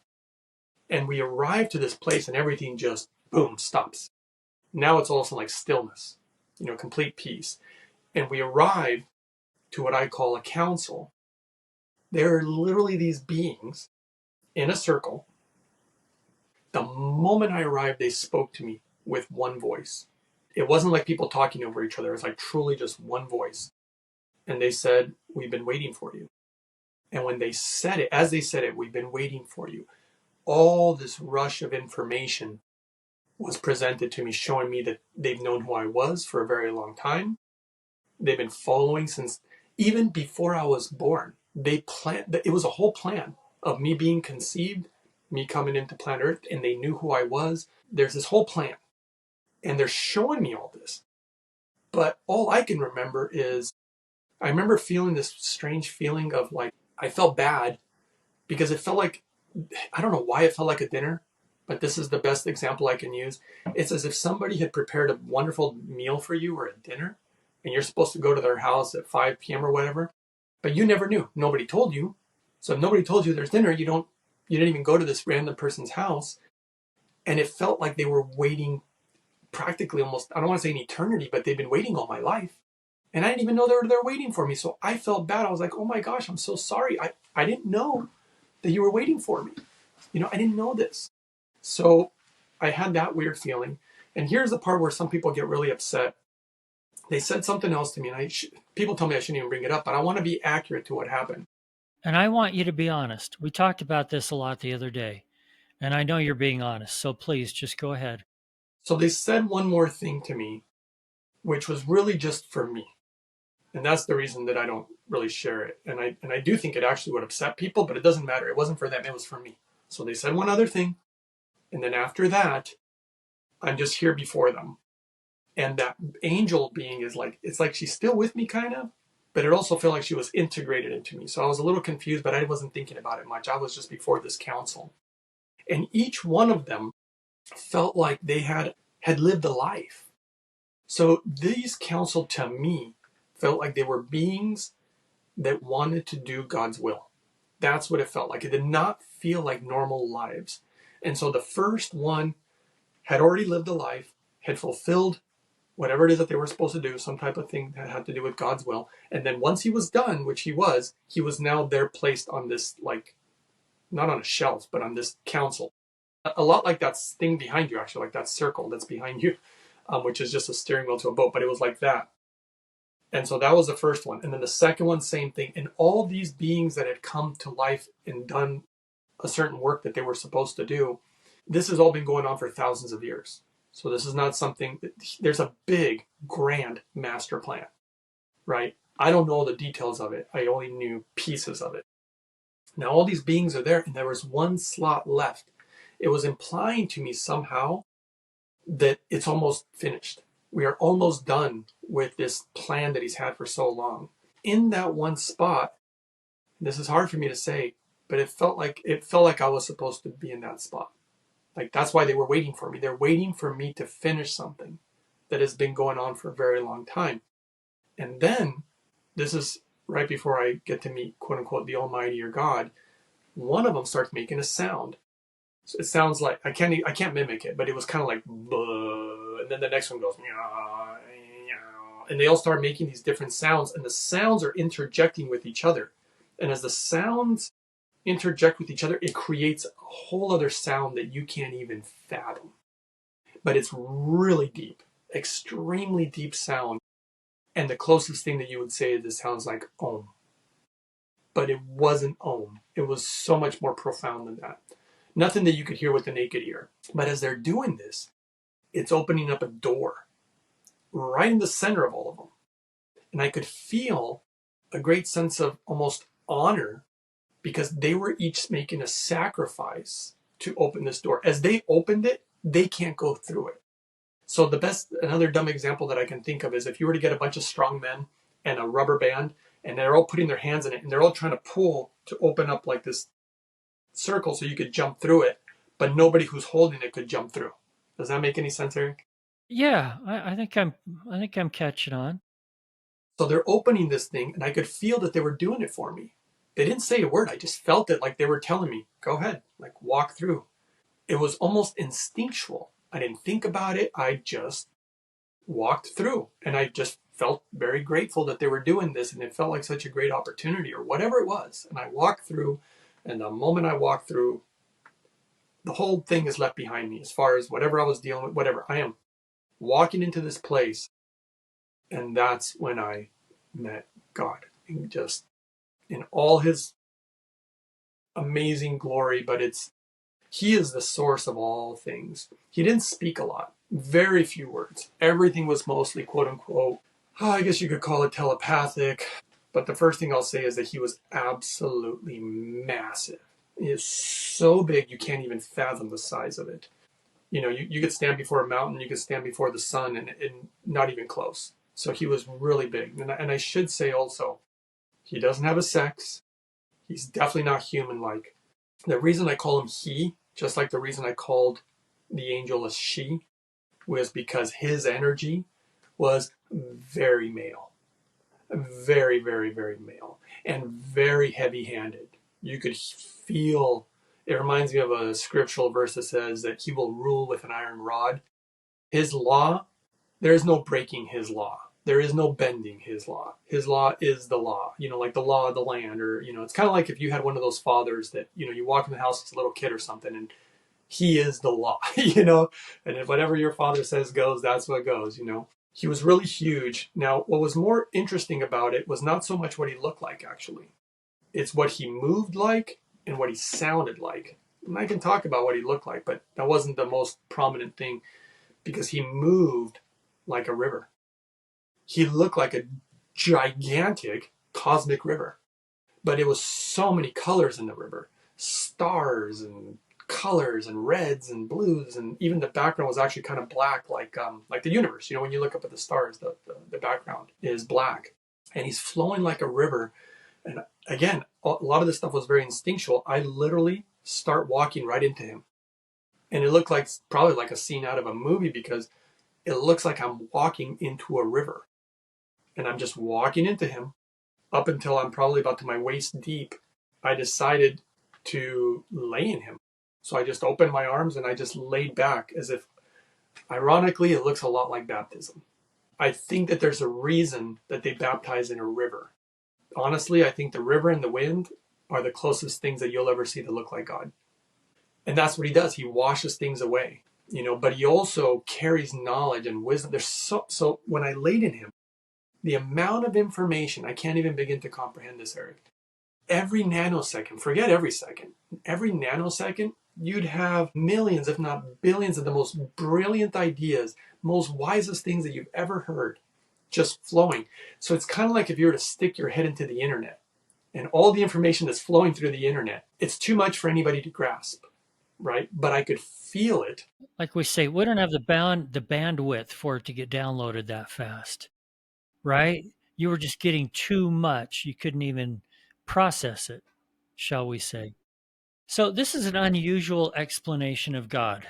And we arrive to this place and everything just, boom, stops. Now it's also like stillness, complete peace. And we arrive to what I call a council. There are literally these beings in a circle. The moment I arrived, they spoke to me with one voice. It wasn't like people talking over each other. It was like truly just one voice. And they said, "We've been waiting for you." And when they said it, as they said it, "We've been waiting for you," all this rush of information was presented to me, showing me that they've known who I was for a very long time. They've been following since even before I was born. They planned, it was a whole plan of me being conceived, me coming into planet Earth, and they knew who I was. There's this whole plan, and they're showing me all this. But all I can remember is, I remember feeling this strange feeling of like, I felt bad because it felt like, I don't know why it felt like a dinner, but this is the best example I can use. It's as if somebody had prepared a wonderful meal for you or a dinner, and you're supposed to go to their house at 5 p.m. or whatever, but you never knew. Nobody told you. So if nobody told you there's dinner, you didn't even go to this random person's house. And it felt like they were waiting practically almost, I don't want to say an eternity, but they've been waiting all my life. And I didn't even know they were there waiting for me. So I felt bad. I was like, "Oh my gosh, I'm so sorry. I didn't know that you were waiting for me. I didn't know this." So I had that weird feeling. And here's the part where some people get really upset. They said something else to me, and people tell me I shouldn't even bring it up, but I want to be accurate to what happened. And I want you to be honest. We talked about this a lot the other day, and I know you're being honest. So please just go ahead. So they said one more thing to me, which was really just for me. And that's the reason that I don't really share it. And I do think it actually would upset people, but it doesn't matter. It wasn't for them. It was for me. So they said one other thing. And then after that, I'm just here before them. And that angel being is like, it's like she's still with me kind of, but it also felt like she was integrated into me. So I was a little confused, but I wasn't thinking about it much. I was just before this council. And each one of them felt like they had lived a life. So these counsel to me felt like they were beings that wanted to do God's will. That's what it felt like. It did not feel like normal lives. And so the first one had already lived a life, had fulfilled whatever it is that they were supposed to do, some type of thing that had to do with God's will. And then once he was done, which he was now there placed on this, like, not on a shelf, but on this council. A lot like that thing behind you, actually, like that circle that's behind you, which is just a steering wheel to a boat, but it was like that. And so that was the first one. And then the second one, same thing. And all these beings that had come to life and done a certain work that they were supposed to do, this has all been going on for thousands of years. So this is not something, there's a big, grand master plan, right? I don't know the details of it. I only knew pieces of it. Now all these beings are there, and there was one slot left. It was implying to me somehow that it's almost finished. We are almost done with this plan that he's had for so long. In that one spot, this is hard for me to say, but it felt like I was supposed to be in that spot. Like, that's why they were waiting for me. They're waiting for me to finish something that has been going on for a very long time. And then, this is right before I get to meet, quote unquote, the Almighty or God. One of them starts making a sound. So it sounds like, I can't mimic it, but it was kind of like, buh, and then the next one goes, meow, meow, and they all start making these different sounds, and the sounds are interjecting with each other. And as the sounds interject with each other, it creates a whole other sound that you can't even fathom. But it's really deep, extremely deep sound. And the closest thing that you would say is this sounds like Om. But it wasn't Om. It was so much more profound than that. Nothing that you could hear with the naked ear. But as they're doing this, it's opening up a door right in the center of all of them. And I could feel a great sense of almost honor, because they were each making a sacrifice to open this door. As they opened it, they can't go through it. So another dumb example that I can think of is if you were to get a bunch of strong men and a rubber band, and they're all putting their hands in it, and they're all trying to pull to open up like this circle so you could jump through it, but nobody who's holding it could jump through. Does that make any sense, Eric? Yeah, I think I'm catching on. So they're opening this thing, and I could feel that they were doing it for me. They didn't say a word. I just felt it, like they were telling me, go ahead, like walk through. It was almost instinctual. I didn't think about it. I just walked through, and I just felt very grateful that they were doing this, and it felt like such a great opportunity or whatever it was. And I walked through, and the moment I walked through, the whole thing is left behind me as far as whatever I was dealing with, whatever. I am walking into this place, and that's when I met God, and just in all his amazing glory. But he is the source of all things. He didn't speak a lot, very few words. Everything was mostly quote unquote, I guess you could call it telepathic. But the first thing I'll say is that he was absolutely massive. He is so big you can't even fathom the size of it. You know, you could stand before a mountain, you could stand before the sun, and not even close. So he was really big. And I should say also, he doesn't have a sex. He's definitely not human-like. The reason I call him he, just like the reason I called the angel a she, was because his energy was very male. Very, very, very male. And very heavy-handed. You could feel, it reminds me of a scriptural verse that says that he will rule with an iron rod. His law, there is no breaking his law. There is no bending his law. His law is the law, you know, like the law of the land, or, you know, it's kind of like if you had one of those fathers that, you know, you walk in the house as a little kid or something, and he is the law, you know, and if whatever your father says goes, that's what goes, you know. He was really huge. Now, what was more interesting about it was not so much what he looked like, actually. It's what he moved like and what he sounded like. And I can talk about what he looked like, but that wasn't the most prominent thing, because he moved like a river. He looked like a gigantic cosmic river, but it was so many colors in the river, stars and colors and reds and blues, and even the background was actually kind of black, like the universe. You know, when you look up at the stars, the background is black, and he's flowing like a river. And again, a lot of this stuff was very instinctual. I literally start walking right into him, and it looked like probably like a scene out of a movie, because it looks like I'm walking into a river. And I'm just walking into him up until I'm probably about to my waist deep. I decided to lay in him. So I just opened my arms and I just laid back, as if, ironically, it looks a lot like baptism. I think that there's a reason that they baptize in a river. Honestly, I think the river and the wind are the closest things that you'll ever see that look like God. And that's what he does. He washes things away, you know, but he also carries knowledge and wisdom. There's so when I laid in him, the amount of information, I can't even begin to comprehend this, Eric. Every nanosecond, forget every second, every nanosecond, you'd have millions, if not billions, of the most brilliant ideas, most wisest things that you've ever heard, just flowing. So it's kind of like if you were to stick your head into the internet, and all the information that's flowing through the internet, it's too much for anybody to grasp, right? But I could feel it. Like we say, we don't have the bandwidth for it to get downloaded that fast. Right? You were just getting too much. You couldn't even process it, shall we say. So this is an unusual explanation of God.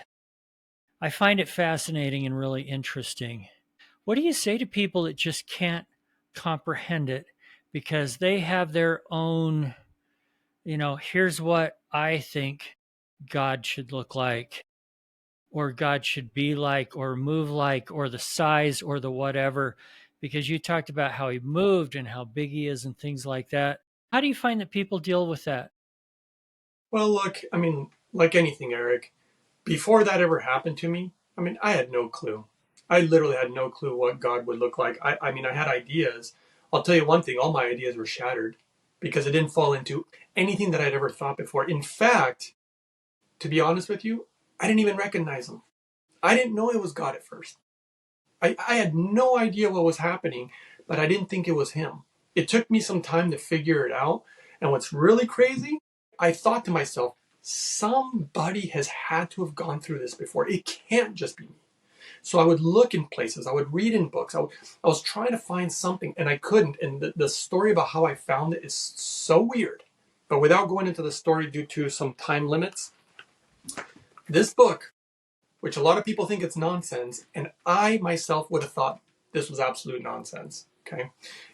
I find it fascinating and really interesting. What do you say to people that just can't comprehend it because they have their own, you know, here's what I think God should look like, or God should be like, or move like, or the size, or the whatever, because you talked about how he moved and how big he is and things like that. How do you find that people deal with that? Well, look, I mean, like anything, Eric, before that ever happened to me, I mean, I had no clue. I literally had no clue what God would look like. I mean, I had ideas. I'll tell you one thing, all my ideas were shattered because it didn't fall into anything that I'd ever thought before. In fact, to be honest with you, I didn't even recognize him. I didn't know it was God at first. I had no idea what was happening, but I didn't think it was him. It took me some time to figure it out. And what's really crazy, I thought to myself, somebody has had to have gone through this before. It can't just be me. So I would look in places. I would read in books. I was trying to find something, and I couldn't. And the story about how I found it is so weird. But without going into the story due to some time limits, this book, which a lot of people think it's nonsense, and I myself would have thought this was absolute nonsense, okay?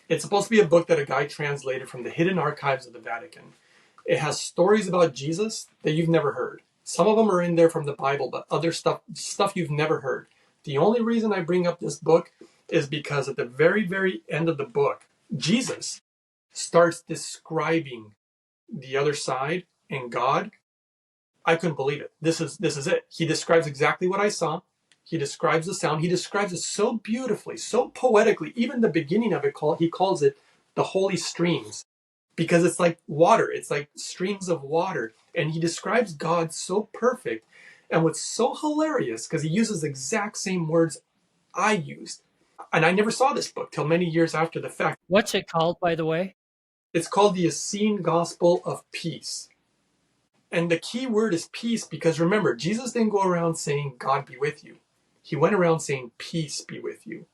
It's supposed to be a book that a guy translated from the hidden archives of the Vatican. It has stories about Jesus that you've never heard. Some of them are in there from the Bible, but other stuff you've never heard. The only reason I bring up this book is because at the very, very end of the book, Jesus starts describing the other side and God. I couldn't believe it. This is it. He describes exactly what I saw. He describes the sound. He describes it so beautifully, so poetically. Even the beginning of it, he calls it the holy streams, because it's like water. It's like streams of water. And he describes God so perfect. And what's so hilarious, because he uses the exact same words I used. And I never saw this book till many years after the fact. What's it called, by the way? It's called the Essene Gospel of Peace. And the key word is peace, because remember, Jesus didn't go around saying, God be with you. He went around saying, peace be with you.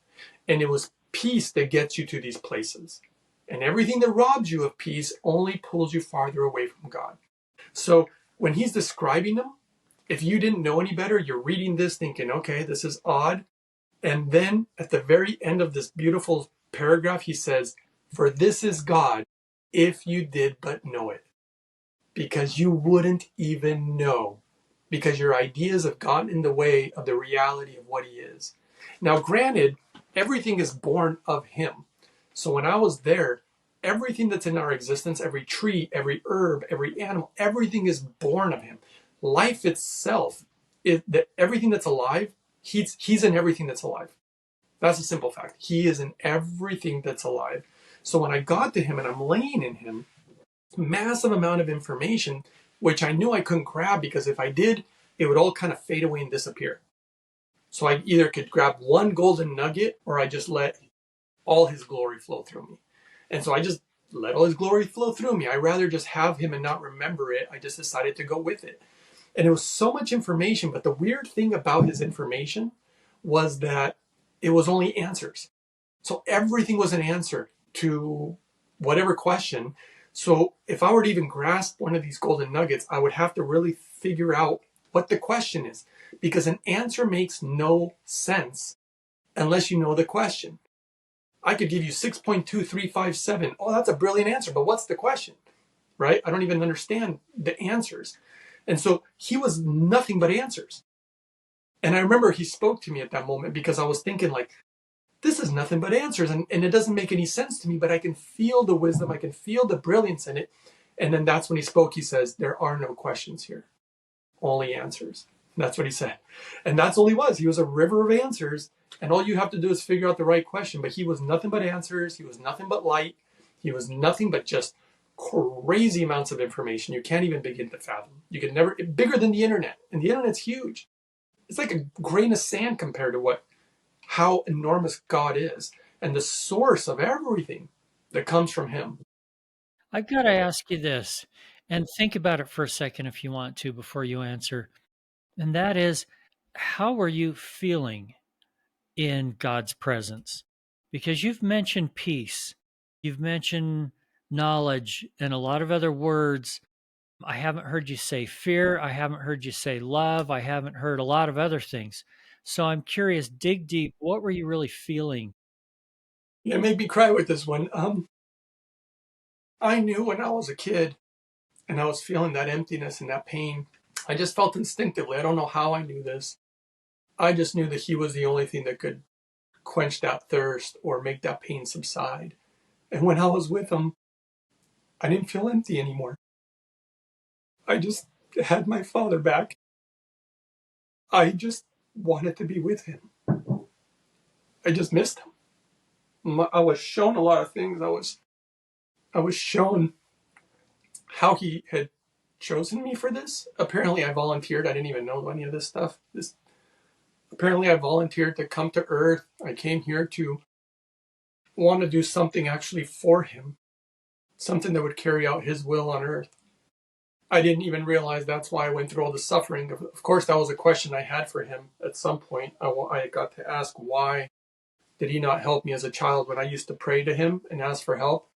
And it was peace that gets you to these places. And everything that robs you of peace only pulls you farther away from God. So when he's describing them, if you didn't know any better, you're reading this thinking, okay, this is odd. And then at the very end of this beautiful paragraph, he says, for this is God, if you did but know it. Because you wouldn't even know. Because your ideas have gotten in the way of the reality of what he is. Now, granted, everything is born of him. So when I was there, everything that's in our existence, every tree, every herb, every animal, everything is born of him. Life itself, everything that's alive, he's in everything that's alive. That's a simple fact. He is in everything that's alive. So when I got to him and I'm laying in him, massive amount of information, which I knew I couldn't grab, because if I did, it would all kind of fade away and disappear. So I either could grab one golden nugget, or I just let all his glory flow through me. And so I just let all his glory flow through me. I'd rather just have him and not remember it. I just decided to go with it. And it was so much information, but the weird thing about his information was that it was only answers. So everything was an answer to whatever question. So if I were to even grasp one of these golden nuggets, I would have to really figure out what the question is, because an answer makes no sense unless you know the question. I could give you 6.2357. Oh, that's a brilliant answer, but what's the question, right? I don't even understand the answers. And so he was nothing but answers. And I remember he spoke to me at that moment, because I was thinking like, this is nothing but answers, and it doesn't make any sense to me, but I can feel the wisdom, I can feel the brilliance in it. And then that's when he spoke. He says, there are no questions here, only answers. That's what he said. And that's all he was. He was a river of answers, and all you have to do is figure out the right question. But he was nothing but answers. He was nothing but light. He was nothing but just crazy amounts of information you can't even begin to fathom. You could never, bigger than the internet. And the internet's huge. It's like a grain of sand compared to how enormous God is, and the source of everything that comes from him. I got to ask you this, and think about it for a second if you want to before you answer. And that is, how are you feeling in God's presence? Because you've mentioned peace, you've mentioned knowledge, and a lot of other words. I haven't heard you say fear. I haven't heard you say love. I haven't heard a lot of other things. So I'm curious, dig deep. What were you really feeling? It made me cry with this one. I knew when I was a kid and I was feeling that emptiness and that pain, I just felt instinctively. I don't know how I knew this. I just knew that he was the only thing that could quench that thirst or make that pain subside. And when I was with him, I didn't feel empty anymore. I just had my father back. I just wanted to be with him. I just missed him. I was shown a lot of things. I was shown how he had chosen me for this. Apparently I volunteered. I didn't even know any of this stuff. Apparently I volunteered to come to Earth. I came here to want to do something actually for him. Something that would carry out his will on Earth. I didn't even realize that's why I went through all the suffering. Of course, that was a question I had for him at some point. I got to ask, why did he not help me as a child when I used to pray to him and ask for help?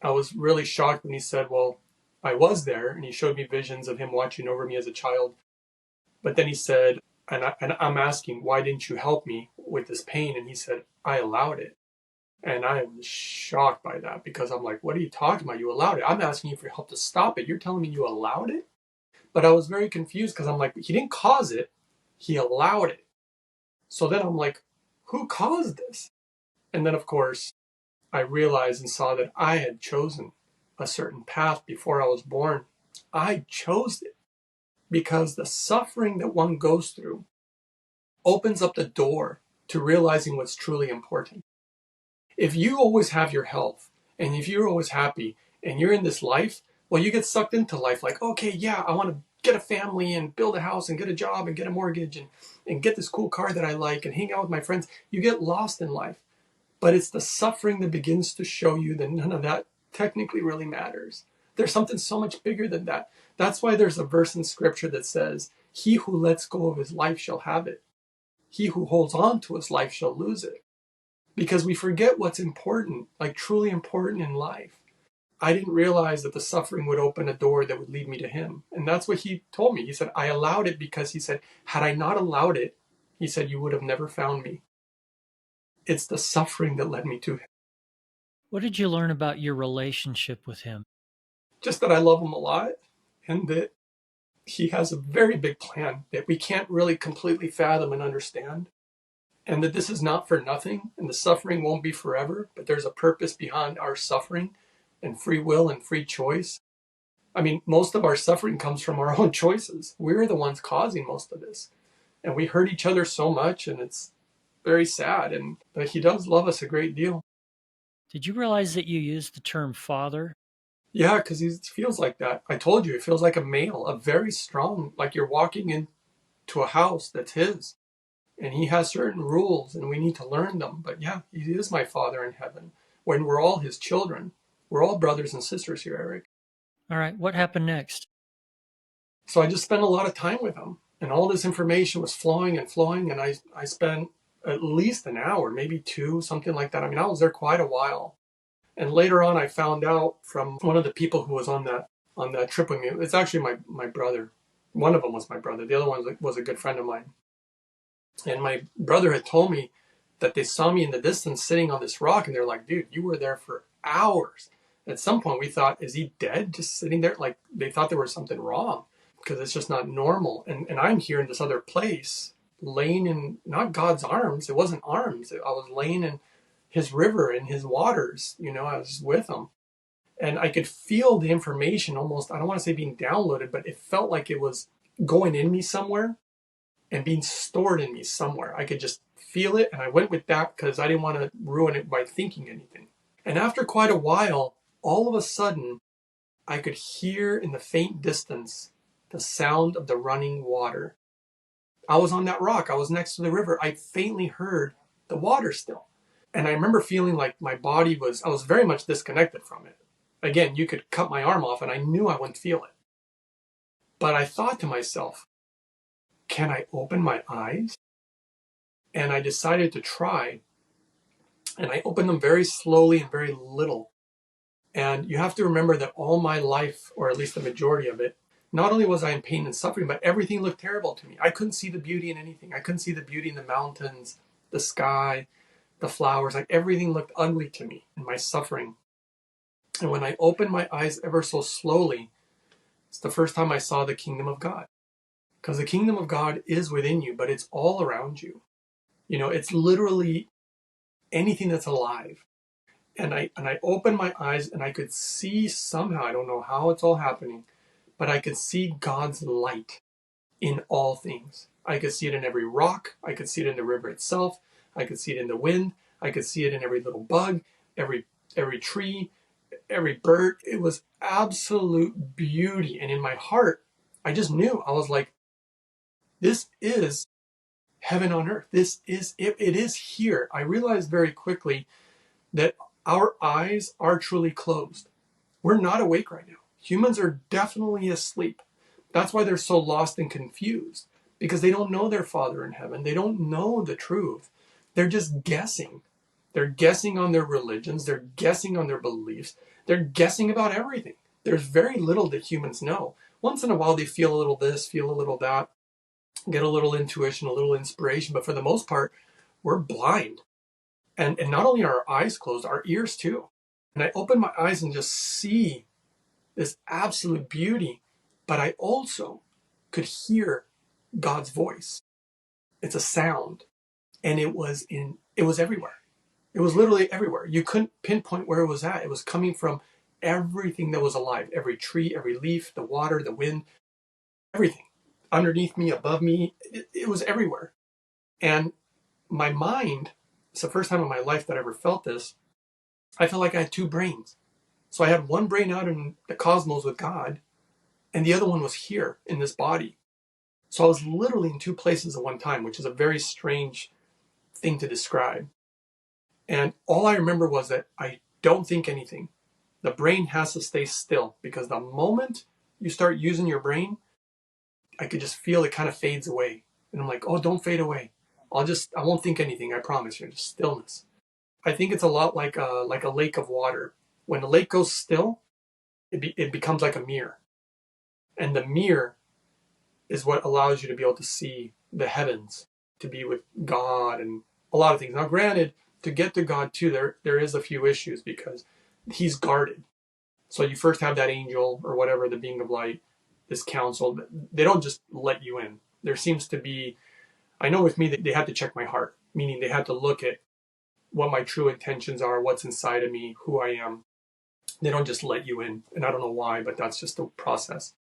I was really shocked when he said, well, I was there, and he showed me visions of him watching over me as a child. But then he said, and I'm asking, why didn't you help me with this pain? And he said, I allowed it. And I was shocked by that, because I'm like, what are you talking about? You allowed it. I'm asking you for help to stop it. You're telling me you allowed it? But I was very confused because I'm like, he didn't cause it, he allowed it. So then I'm like, who caused this? And then, of course, I realized and saw that I had chosen a certain path before I was born. I chose it because the suffering that one goes through opens up the door to realizing what's truly important. If you always have your health and if you're always happy and you're in this life, well, you get sucked into life like, okay, yeah, I want to get a family and build a house and get a job and get a mortgage and get this cool car that I like and hang out with my friends. You get lost in life. But it's the suffering that begins to show you that none of that technically really matters. There's something so much bigger than that. That's why there's a verse in scripture that says, he who lets go of his life shall have it. He who holds on to his life shall lose it. Because we forget what's important, like truly important in life. I didn't realize that the suffering would open a door that would lead me to him. And that's what he told me. He said, I allowed it because he said, had I not allowed it, he said, you would have never found me. It's the suffering that led me to him. What did you learn about your relationship with him? Just that I love him a lot and that he has a very big plan that we can't really completely fathom and understand. And that this is not for nothing and the suffering won't be forever, but there's a purpose behind our suffering and free will and free choice. I mean, most of our suffering comes from our own choices. We're the ones causing most of this. And we hurt each other so much and it's very sad. But he does love us a great deal. Did you realize that you used the term father? Yeah, because he feels like that. I told you, it feels like a male, a very strong, like you're walking into a house that's his. And he has certain rules and we need to learn them. But yeah, he is my father in heaven. When we're all his children, we're all brothers and sisters here, Eric. All right, what happened next? So I just spent a lot of time with him. And all this information was flowing and flowing. And I spent at least an hour, maybe two, something like that. I mean, I was there quite a while. And later on, I found out from one of the people who was on that trip with me. It's actually my brother. One of them was my brother. The other one was a good friend of mine. And my brother had told me that they saw me in the distance sitting on this rock. And they're like, dude, you were there for hours. At some point, we thought, is he dead? Just sitting there? Like, they thought there was something wrong because it's just not normal. And I'm here in this other place, laying in not God's arms. It wasn't arms. I was laying in his river, in his waters. I was with him. And I could feel the information almost, I don't want to say being downloaded, but it felt like it was going in me somewhere and being stored in me somewhere. I could just feel it. And I went with that because I didn't want to ruin it by thinking anything. And after quite a while, all of a sudden, I could hear in the faint distance the sound of the running water. I was on that rock. I was next to the river. I faintly heard the water still. And I remember feeling like my body I was very much disconnected from it. Again, you could cut my arm off and I knew I wouldn't feel it. But I thought to myself, can I open my eyes? And I decided to try. And I opened them very slowly and very little. And you have to remember that all my life, or at least the majority of it, not only was I in pain and suffering, but everything looked terrible to me. I couldn't see the beauty in anything. I couldn't see the beauty in the mountains, the sky, the flowers. Like everything looked ugly to me in my suffering. And when I opened my eyes ever so slowly, it's the first time I saw the kingdom of God. Because the kingdom of God is within you, but it's all around you. It's literally anything that's alive. And I opened my eyes and I could see somehow, I don't know how it's all happening, but I could see God's light in all things. I could see it in every rock. I could see it in the river itself. I could see it in the wind. I could see it in every little bug, every tree, every bird. It was absolute beauty. And in my heart, I just knew. I was like, this is heaven on earth. This is it. It is here. I realized very quickly that our eyes are truly closed. We're not awake right now. Humans are definitely asleep. That's why they're so lost and confused, because they don't know their Father in heaven. They don't know the truth. They're just guessing. They're guessing on their religions. They're guessing on their beliefs. They're guessing about everything. There's very little that humans know. Once in a while, they feel a little this, feel a little that, get a little intuition, a little inspiration. But for the most part, we're blind. And not only are our eyes closed, our ears too. And I open my eyes and just see this absolute beauty. but I also could hear God's voice. It's a sound, and it was everywhere. It was literally everywhere. You couldn't pinpoint where it was at. It was coming from everything that was alive, every tree, every leaf, the water, the wind, everything. Underneath me, above me, it was everywhere. And my mind, it's the first time in my life that I ever felt this, I felt like I had two brains. So I had one brain out in the cosmos with God, and the other one was here in this body. So I was literally in two places at one time, which is a very strange thing to describe. And all I remember was that I don't think anything. The brain has to stay still, because the moment you start using your brain, I could just feel it kind of fades away. And I'm like, oh, don't fade away. I won't think anything. I promise you, just stillness. I think it's a lot like a lake of water. When the lake goes still, it becomes like a mirror. And the mirror is what allows you to be able to see the heavens, to be with God and a lot of things. Now, granted, to get to God too, there is a few issues, because he's guarded. So you first have that angel or whatever, the being of light, this council. They don't just let you in. There seems to be, I know with me that they had to check my heart, meaning they had to look at what my true intentions are, what's inside of me, who I am. They don't just let you in. And I don't know why, but that's just the process.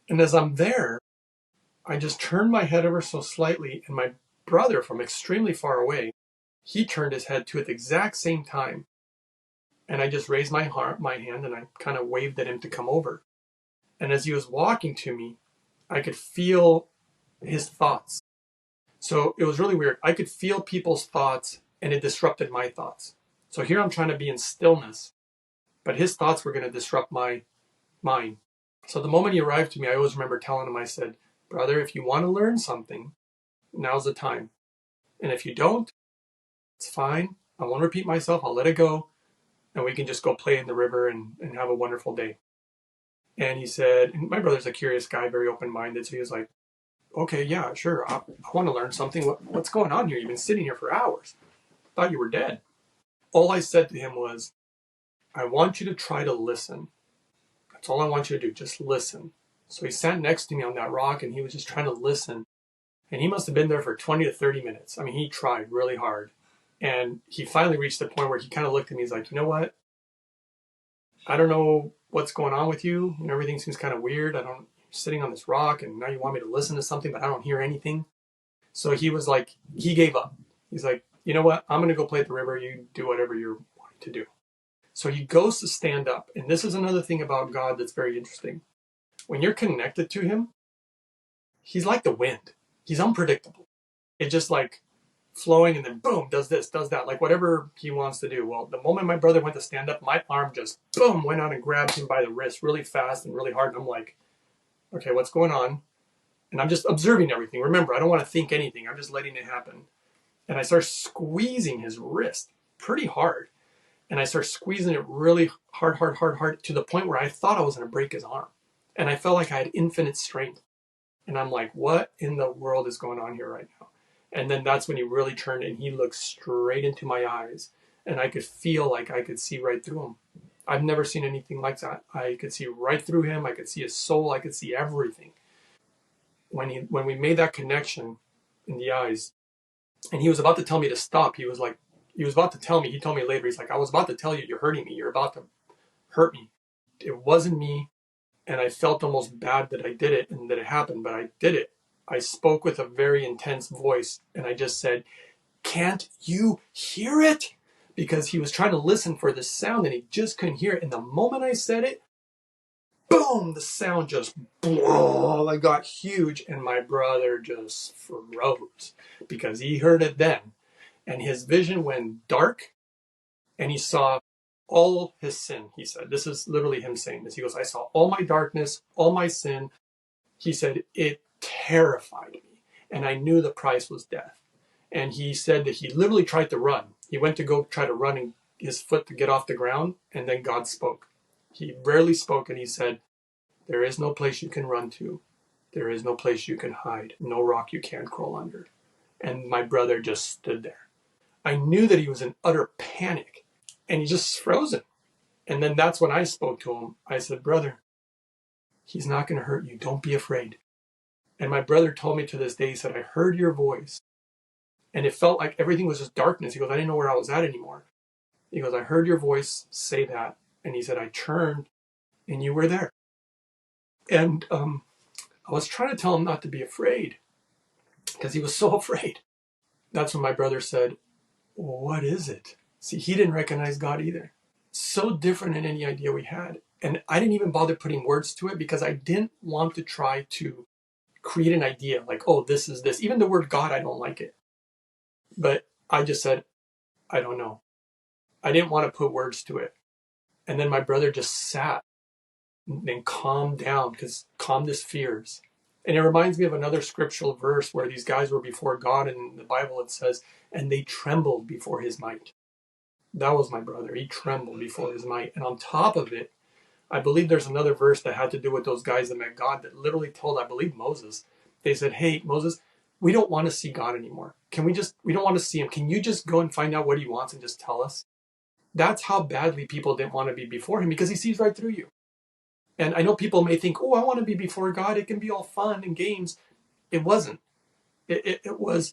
And as I'm there, I just turned my head ever so slightly, and my brother from extremely far away, he turned his head too at the exact same time. And I just raised my hand, and I kind of waved at him to come over. And as he was walking to me, I could feel his thoughts. So it was really weird. I could feel people's thoughts, and it disrupted my thoughts. So here I'm trying to be in stillness, but his thoughts were going to disrupt mine. So the moment he arrived to me, I always remember telling him, I said, brother, if you want to learn something, now's the time. And if you don't, it's fine. I won't repeat myself. I'll let it go. And we can just go play in the river and have a wonderful day. And he said, and my brother's a curious guy, very open-minded. So he was like, okay, yeah, sure. I want to learn something. What's going on here? You've been sitting here for hours. Thought you were dead. All I said to him was, I want you to try to listen. That's all I want you to do. Just listen. So he sat next to me on that rock, and he was just trying to listen. And he must have been there for 20 to 30 minutes. I mean, he tried really hard. And he finally reached the point where he kind of looked at me. He's like, you know what? I don't know what's going on with you. And everything seems kind of weird. You're sitting on this rock, and now you want me to listen to something, but I don't hear anything. So he was like, he gave up. He's like, you know what? I'm going to go play at the river. You do whatever you're wanting to do. So he goes to stand up. And this is another thing about God that's very interesting. When you're connected to him, he's like the wind. He's unpredictable. It's just like flowing, and then boom, does this, does that, like whatever he wants to do. Well, the moment my brother went to stand up, my arm just boom, went out and grabbed him by the wrist really fast and really hard. And I'm like, okay, what's going on? And I'm just observing everything. Remember, I don't want to think anything. I'm just letting it happen. And I start squeezing his wrist pretty hard. And I start squeezing it really hard, to the point where I thought I was going to break his arm. And I felt like I had infinite strength. And I'm like, what in the world is going on here right now? And then that's when he really turned, and he looked straight into my eyes. And I could feel like I could see right through him. I've never seen anything like that. I could see right through him. I could see his soul. I could see everything. When we made that connection in the eyes, and he was about to tell me to stop, he told me later, he's like, I was about to tell you, you're hurting me. You're about to hurt me. It wasn't me. And I felt almost bad that I did it and that it happened, but I did it. I spoke with a very intense voice, and I just said, can't you hear it? Because he was trying to listen for the sound, and he just couldn't hear it. And the moment I said it, boom, the sound just got huge, and my brother just froze because he heard it then. And his vision went dark, and he saw all his sin, he said. This is literally him saying this. He goes, I saw all my darkness, all my sin. He said, it terrified me, and I knew the price was death. And he said that he literally tried to run. He went to go try to run and his foot to get off the ground, and then God spoke. He rarely spoke, and he said, there is no place you can run to. There is no place you can hide. No rock you can't crawl under. And my brother just stood there. I knew that he was in utter panic, and he just frozen. And then that's when I spoke to him. I said, brother, He's not going to hurt you. Don't be afraid. And my brother told me to this day, he said, I heard your voice. And it felt like everything was just darkness. He goes, I didn't know where I was at anymore. He goes, I heard your voice say that. And he said, I turned and you were there. And I was trying to tell him not to be afraid because he was so afraid. That's when my brother said, what is it? See, he didn't recognize God either. So different than any idea we had. And I didn't even bother putting words to it because I didn't want to try to create an idea like, oh, this is this. Even the word God, I don't like it. But I just said, I don't know. I didn't want to put words to it. And then my brother just sat and calmed down, because calmed his fears. And it reminds me of another scriptural verse where these guys were before God, and in the Bible it says, and they trembled before his might. That was my brother. He trembled before his might. And on top of it, I believe there's another verse that had to do with those guys that met God that literally told, I believe, Moses. They said, hey, Moses, we don't want to see God anymore. We don't want to see him. Can you just go and find out what he wants and just tell us? That's how badly people didn't want to be before him, because he sees right through you. And I know people may think, oh, I want to be before God. It can be all fun and games. It wasn't. It was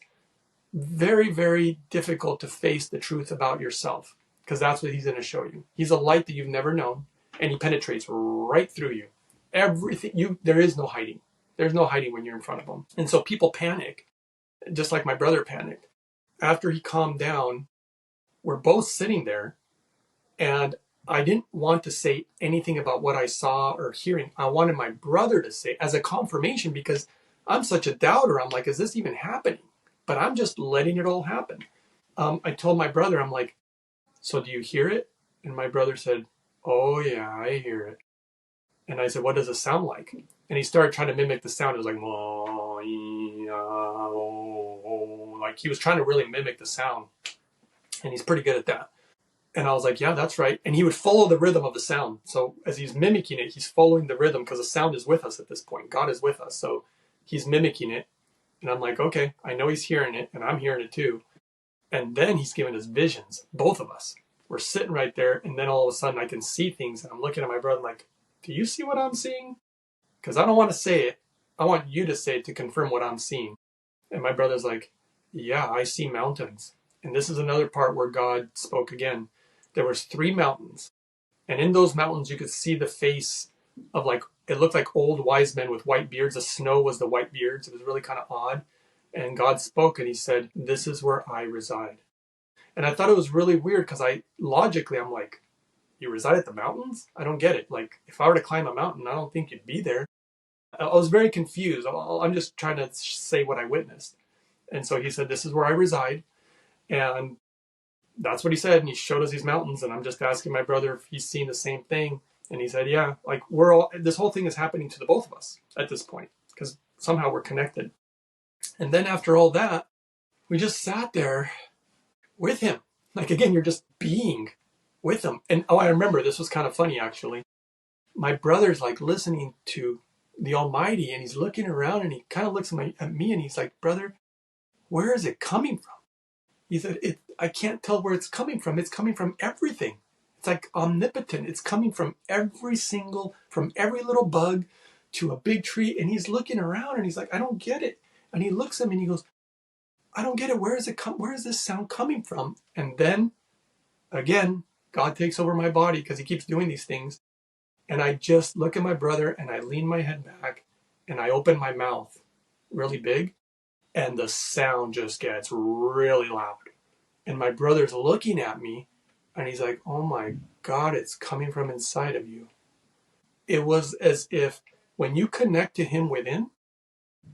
very, very difficult to face the truth about yourself, because that's what he's going to show you. He's a light that you've never known, and he penetrates right through you. Everything, there is no hiding. There's no hiding when you're in front of him. And so people panic, just like my brother panicked. After he calmed down, we're both sitting there, and I didn't want to say anything about what I saw or hearing. I wanted my brother to say as a confirmation, because I'm such a doubter. I'm like, is this even happening? But I'm just letting it all happen. I told my brother, I'm like, so do you hear it? And my brother said, oh yeah, I hear it. And I said, what does it sound like? And he started trying to mimic the sound. It was like, like he was trying to really mimic the sound. And he's pretty good at that. And I was like, yeah, that's right. And he would follow the rhythm of the sound. So as he's mimicking it, he's following the rhythm, because the sound is with us at this point. God is with us. So he's mimicking it. And I'm like, okay, I know he's hearing it, and I'm hearing it too. And then he's giving us visions, both of us. We're sitting right there, and then all of a sudden I can see things, and I'm looking at my brother like, do you see what I'm seeing? Because I don't want to say it. I want you to say it to confirm what I'm seeing. And my brother's like, yeah, I see mountains. And this is another part where God spoke again. There was 3 mountains, and in those mountains you could see the face of, like, it looked like old wise men with white beards. The snow was the white beards. It was really kind of odd. And God spoke, and he said, this is where I reside. And I thought it was really weird, because I'm like, you reside at the mountains? I don't get it. Like, if I were to climb a mountain, I don't think you'd be there. I was very confused. I'm just trying to say what I witnessed. And so he said, this is where I reside. And that's what he said. And he showed us these mountains. And I'm just asking my brother if he's seen the same thing. And he said, yeah, like this whole thing is happening to the both of us at this point, because somehow we're connected. And then after all that, we just sat there with him. Like, again, you're just being with him. And I remember this was kind of funny, actually. My brother's like listening to the Almighty, and he's looking around, and he kind of looks at me, and he's like, brother, where is it coming from? He said, I can't tell where it's coming from. It's coming from everything. It's like omnipotent. It's coming from from every little bug to a big tree. And he's looking around, and he's like, I don't get it. And he looks at me, and he goes, I don't get it. Where is this sound coming from? And then, again, God takes over my body, because he keeps doing these things. And I just look at my brother, and I lean my head back, and I open my mouth really big, and the sound just gets really loud. And my brother's looking at me, and he's like, oh my God, it's coming from inside of you. It was as if when you connect to him within,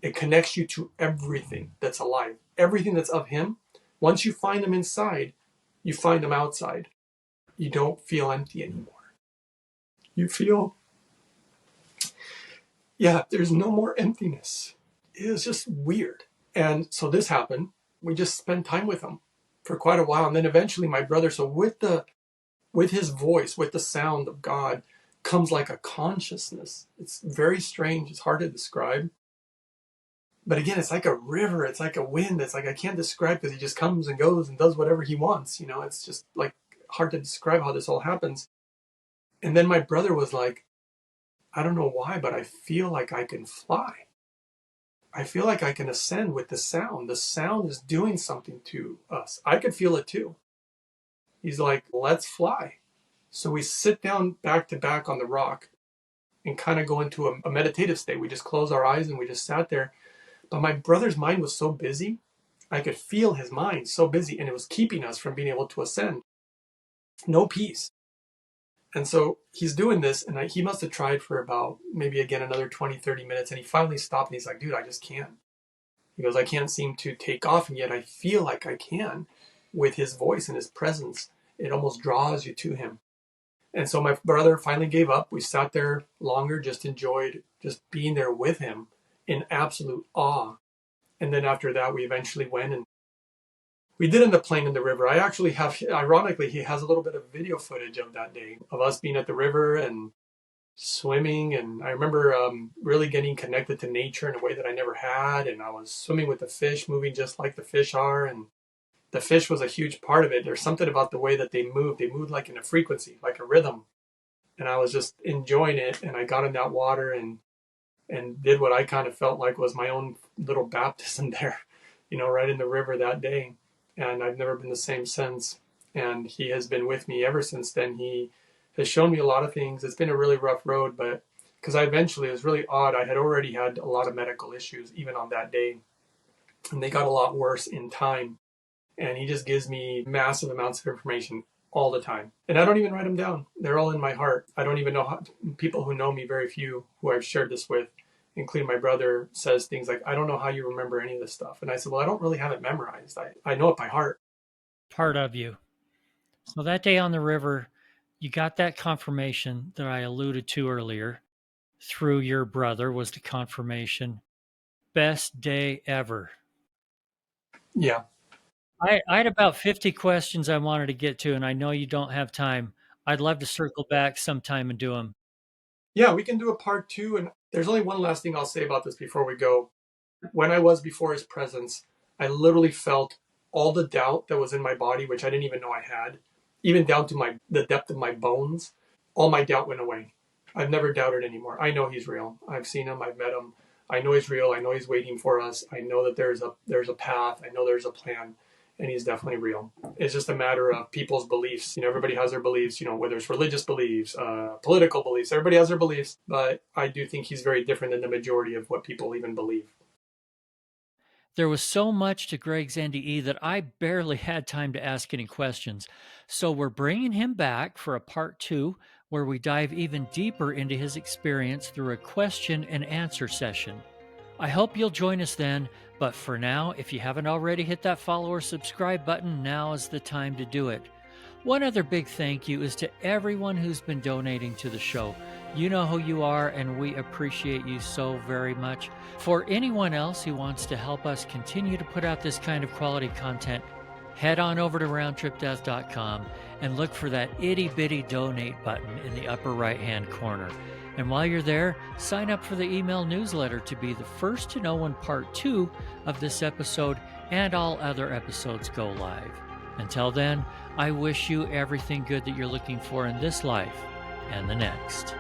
it connects you to everything that's alive, everything that's of him. Once you find them inside, you find them outside. You don't feel empty anymore. You feel, there's no more emptiness. It was just weird. And so this happened. We just spent time with him for quite a while. And then eventually my brother, so with his voice, with the sound of God, comes like a consciousness. It's very strange. It's hard to describe. But again, it's like a river. It's like a wind. It's like I can't describe, because he just comes and goes and does whatever he wants. It's just like hard to describe how this all happens. And then my brother was like, I don't know why, but I feel like I can fly. I feel like I can ascend with the sound. The sound is doing something to us. I could feel it too. He's like, let's fly. So we sit down back to back on the rock and kind of go into a meditative state. We just close our eyes and we just sat there. But my brother's mind was so busy. I could feel his mind so busy, and it was keeping us from being able to ascend. No peace. And so he's doing this, and he must have tried for about maybe again another 20, 30 minutes. And he finally stopped and he's like, dude, I just can't. He goes, I can't seem to take off. And yet I feel like I can with his voice and his presence. It almost draws you to him. And so my brother finally gave up. We sat there longer, just enjoyed just being there with him in absolute awe. And then after that, we eventually went and we did end up playing in the river. I actually have, ironically, he has a little bit of video footage of that day of us being at the river and swimming. And I remember really getting connected to nature in a way that I never had. And I was swimming with the fish, moving just like the fish are. And the fish was a huge part of it. There's something about the way that they moved. They moved like in a frequency, like a rhythm. And I was just enjoying it. And I got in that water and did what I kind of felt like was my own little baptism there, right in the river that day. And I've never been the same since. And he has been with me ever since then. He has shown me a lot of things. It's been a really rough road, but because it was really odd. I had already had a lot of medical issues even on that day. And they got a lot worse in time. And he just gives me massive amounts of information all the time. And I don't even write them down. They're all in my heart. I don't even know how people who know me, very few who I've shared this with, including my brother, says things like, I don't know how you remember any of this stuff. And I said, well, I don't really have it memorized. I know it by heart. Part of you. So that day on the river, you got that confirmation that I alluded to earlier through your brother was the confirmation. Best day ever. Yeah. I had about 50 questions I wanted to get to, and I know you don't have time. I'd love to circle back sometime and do them. Yeah, we can do a part 2. And there's only one last thing I'll say about this before we go. When I was before his presence, I literally felt all the doubt that was in my body, which I didn't even know I had, even down to the depth of my bones. All my doubt went away. I've never doubted anymore. I know he's real. I've seen him. I've met him. I know he's real. I know he's waiting for us. I know that there's a path. I know there's a plan. And he's definitely real. It's just a matter of people's beliefs. Everybody has their beliefs, whether it's religious beliefs, political beliefs, everybody has their beliefs. But I do think he's very different than the majority of what people even believe. There was so much to Greg's NDE that I barely had time to ask any questions. So we're bringing him back for a part 2 where we dive even deeper into his experience through a question and answer session. I hope you'll join us then, but for now, if you haven't already hit that follow or subscribe button, now is the time to do it. One other big thank you is to everyone who's been donating to the show. You know who you are, and we appreciate you so very much. For anyone else who wants to help us continue to put out this kind of quality content, head on over to roundtripdeath.com and look for that itty-bitty donate button in the upper right-hand corner. And while you're there, sign up for the email newsletter to be the first to know when part 2 of this episode and all other episodes go live. Until then, I wish you everything good that you're looking for in this life and the next.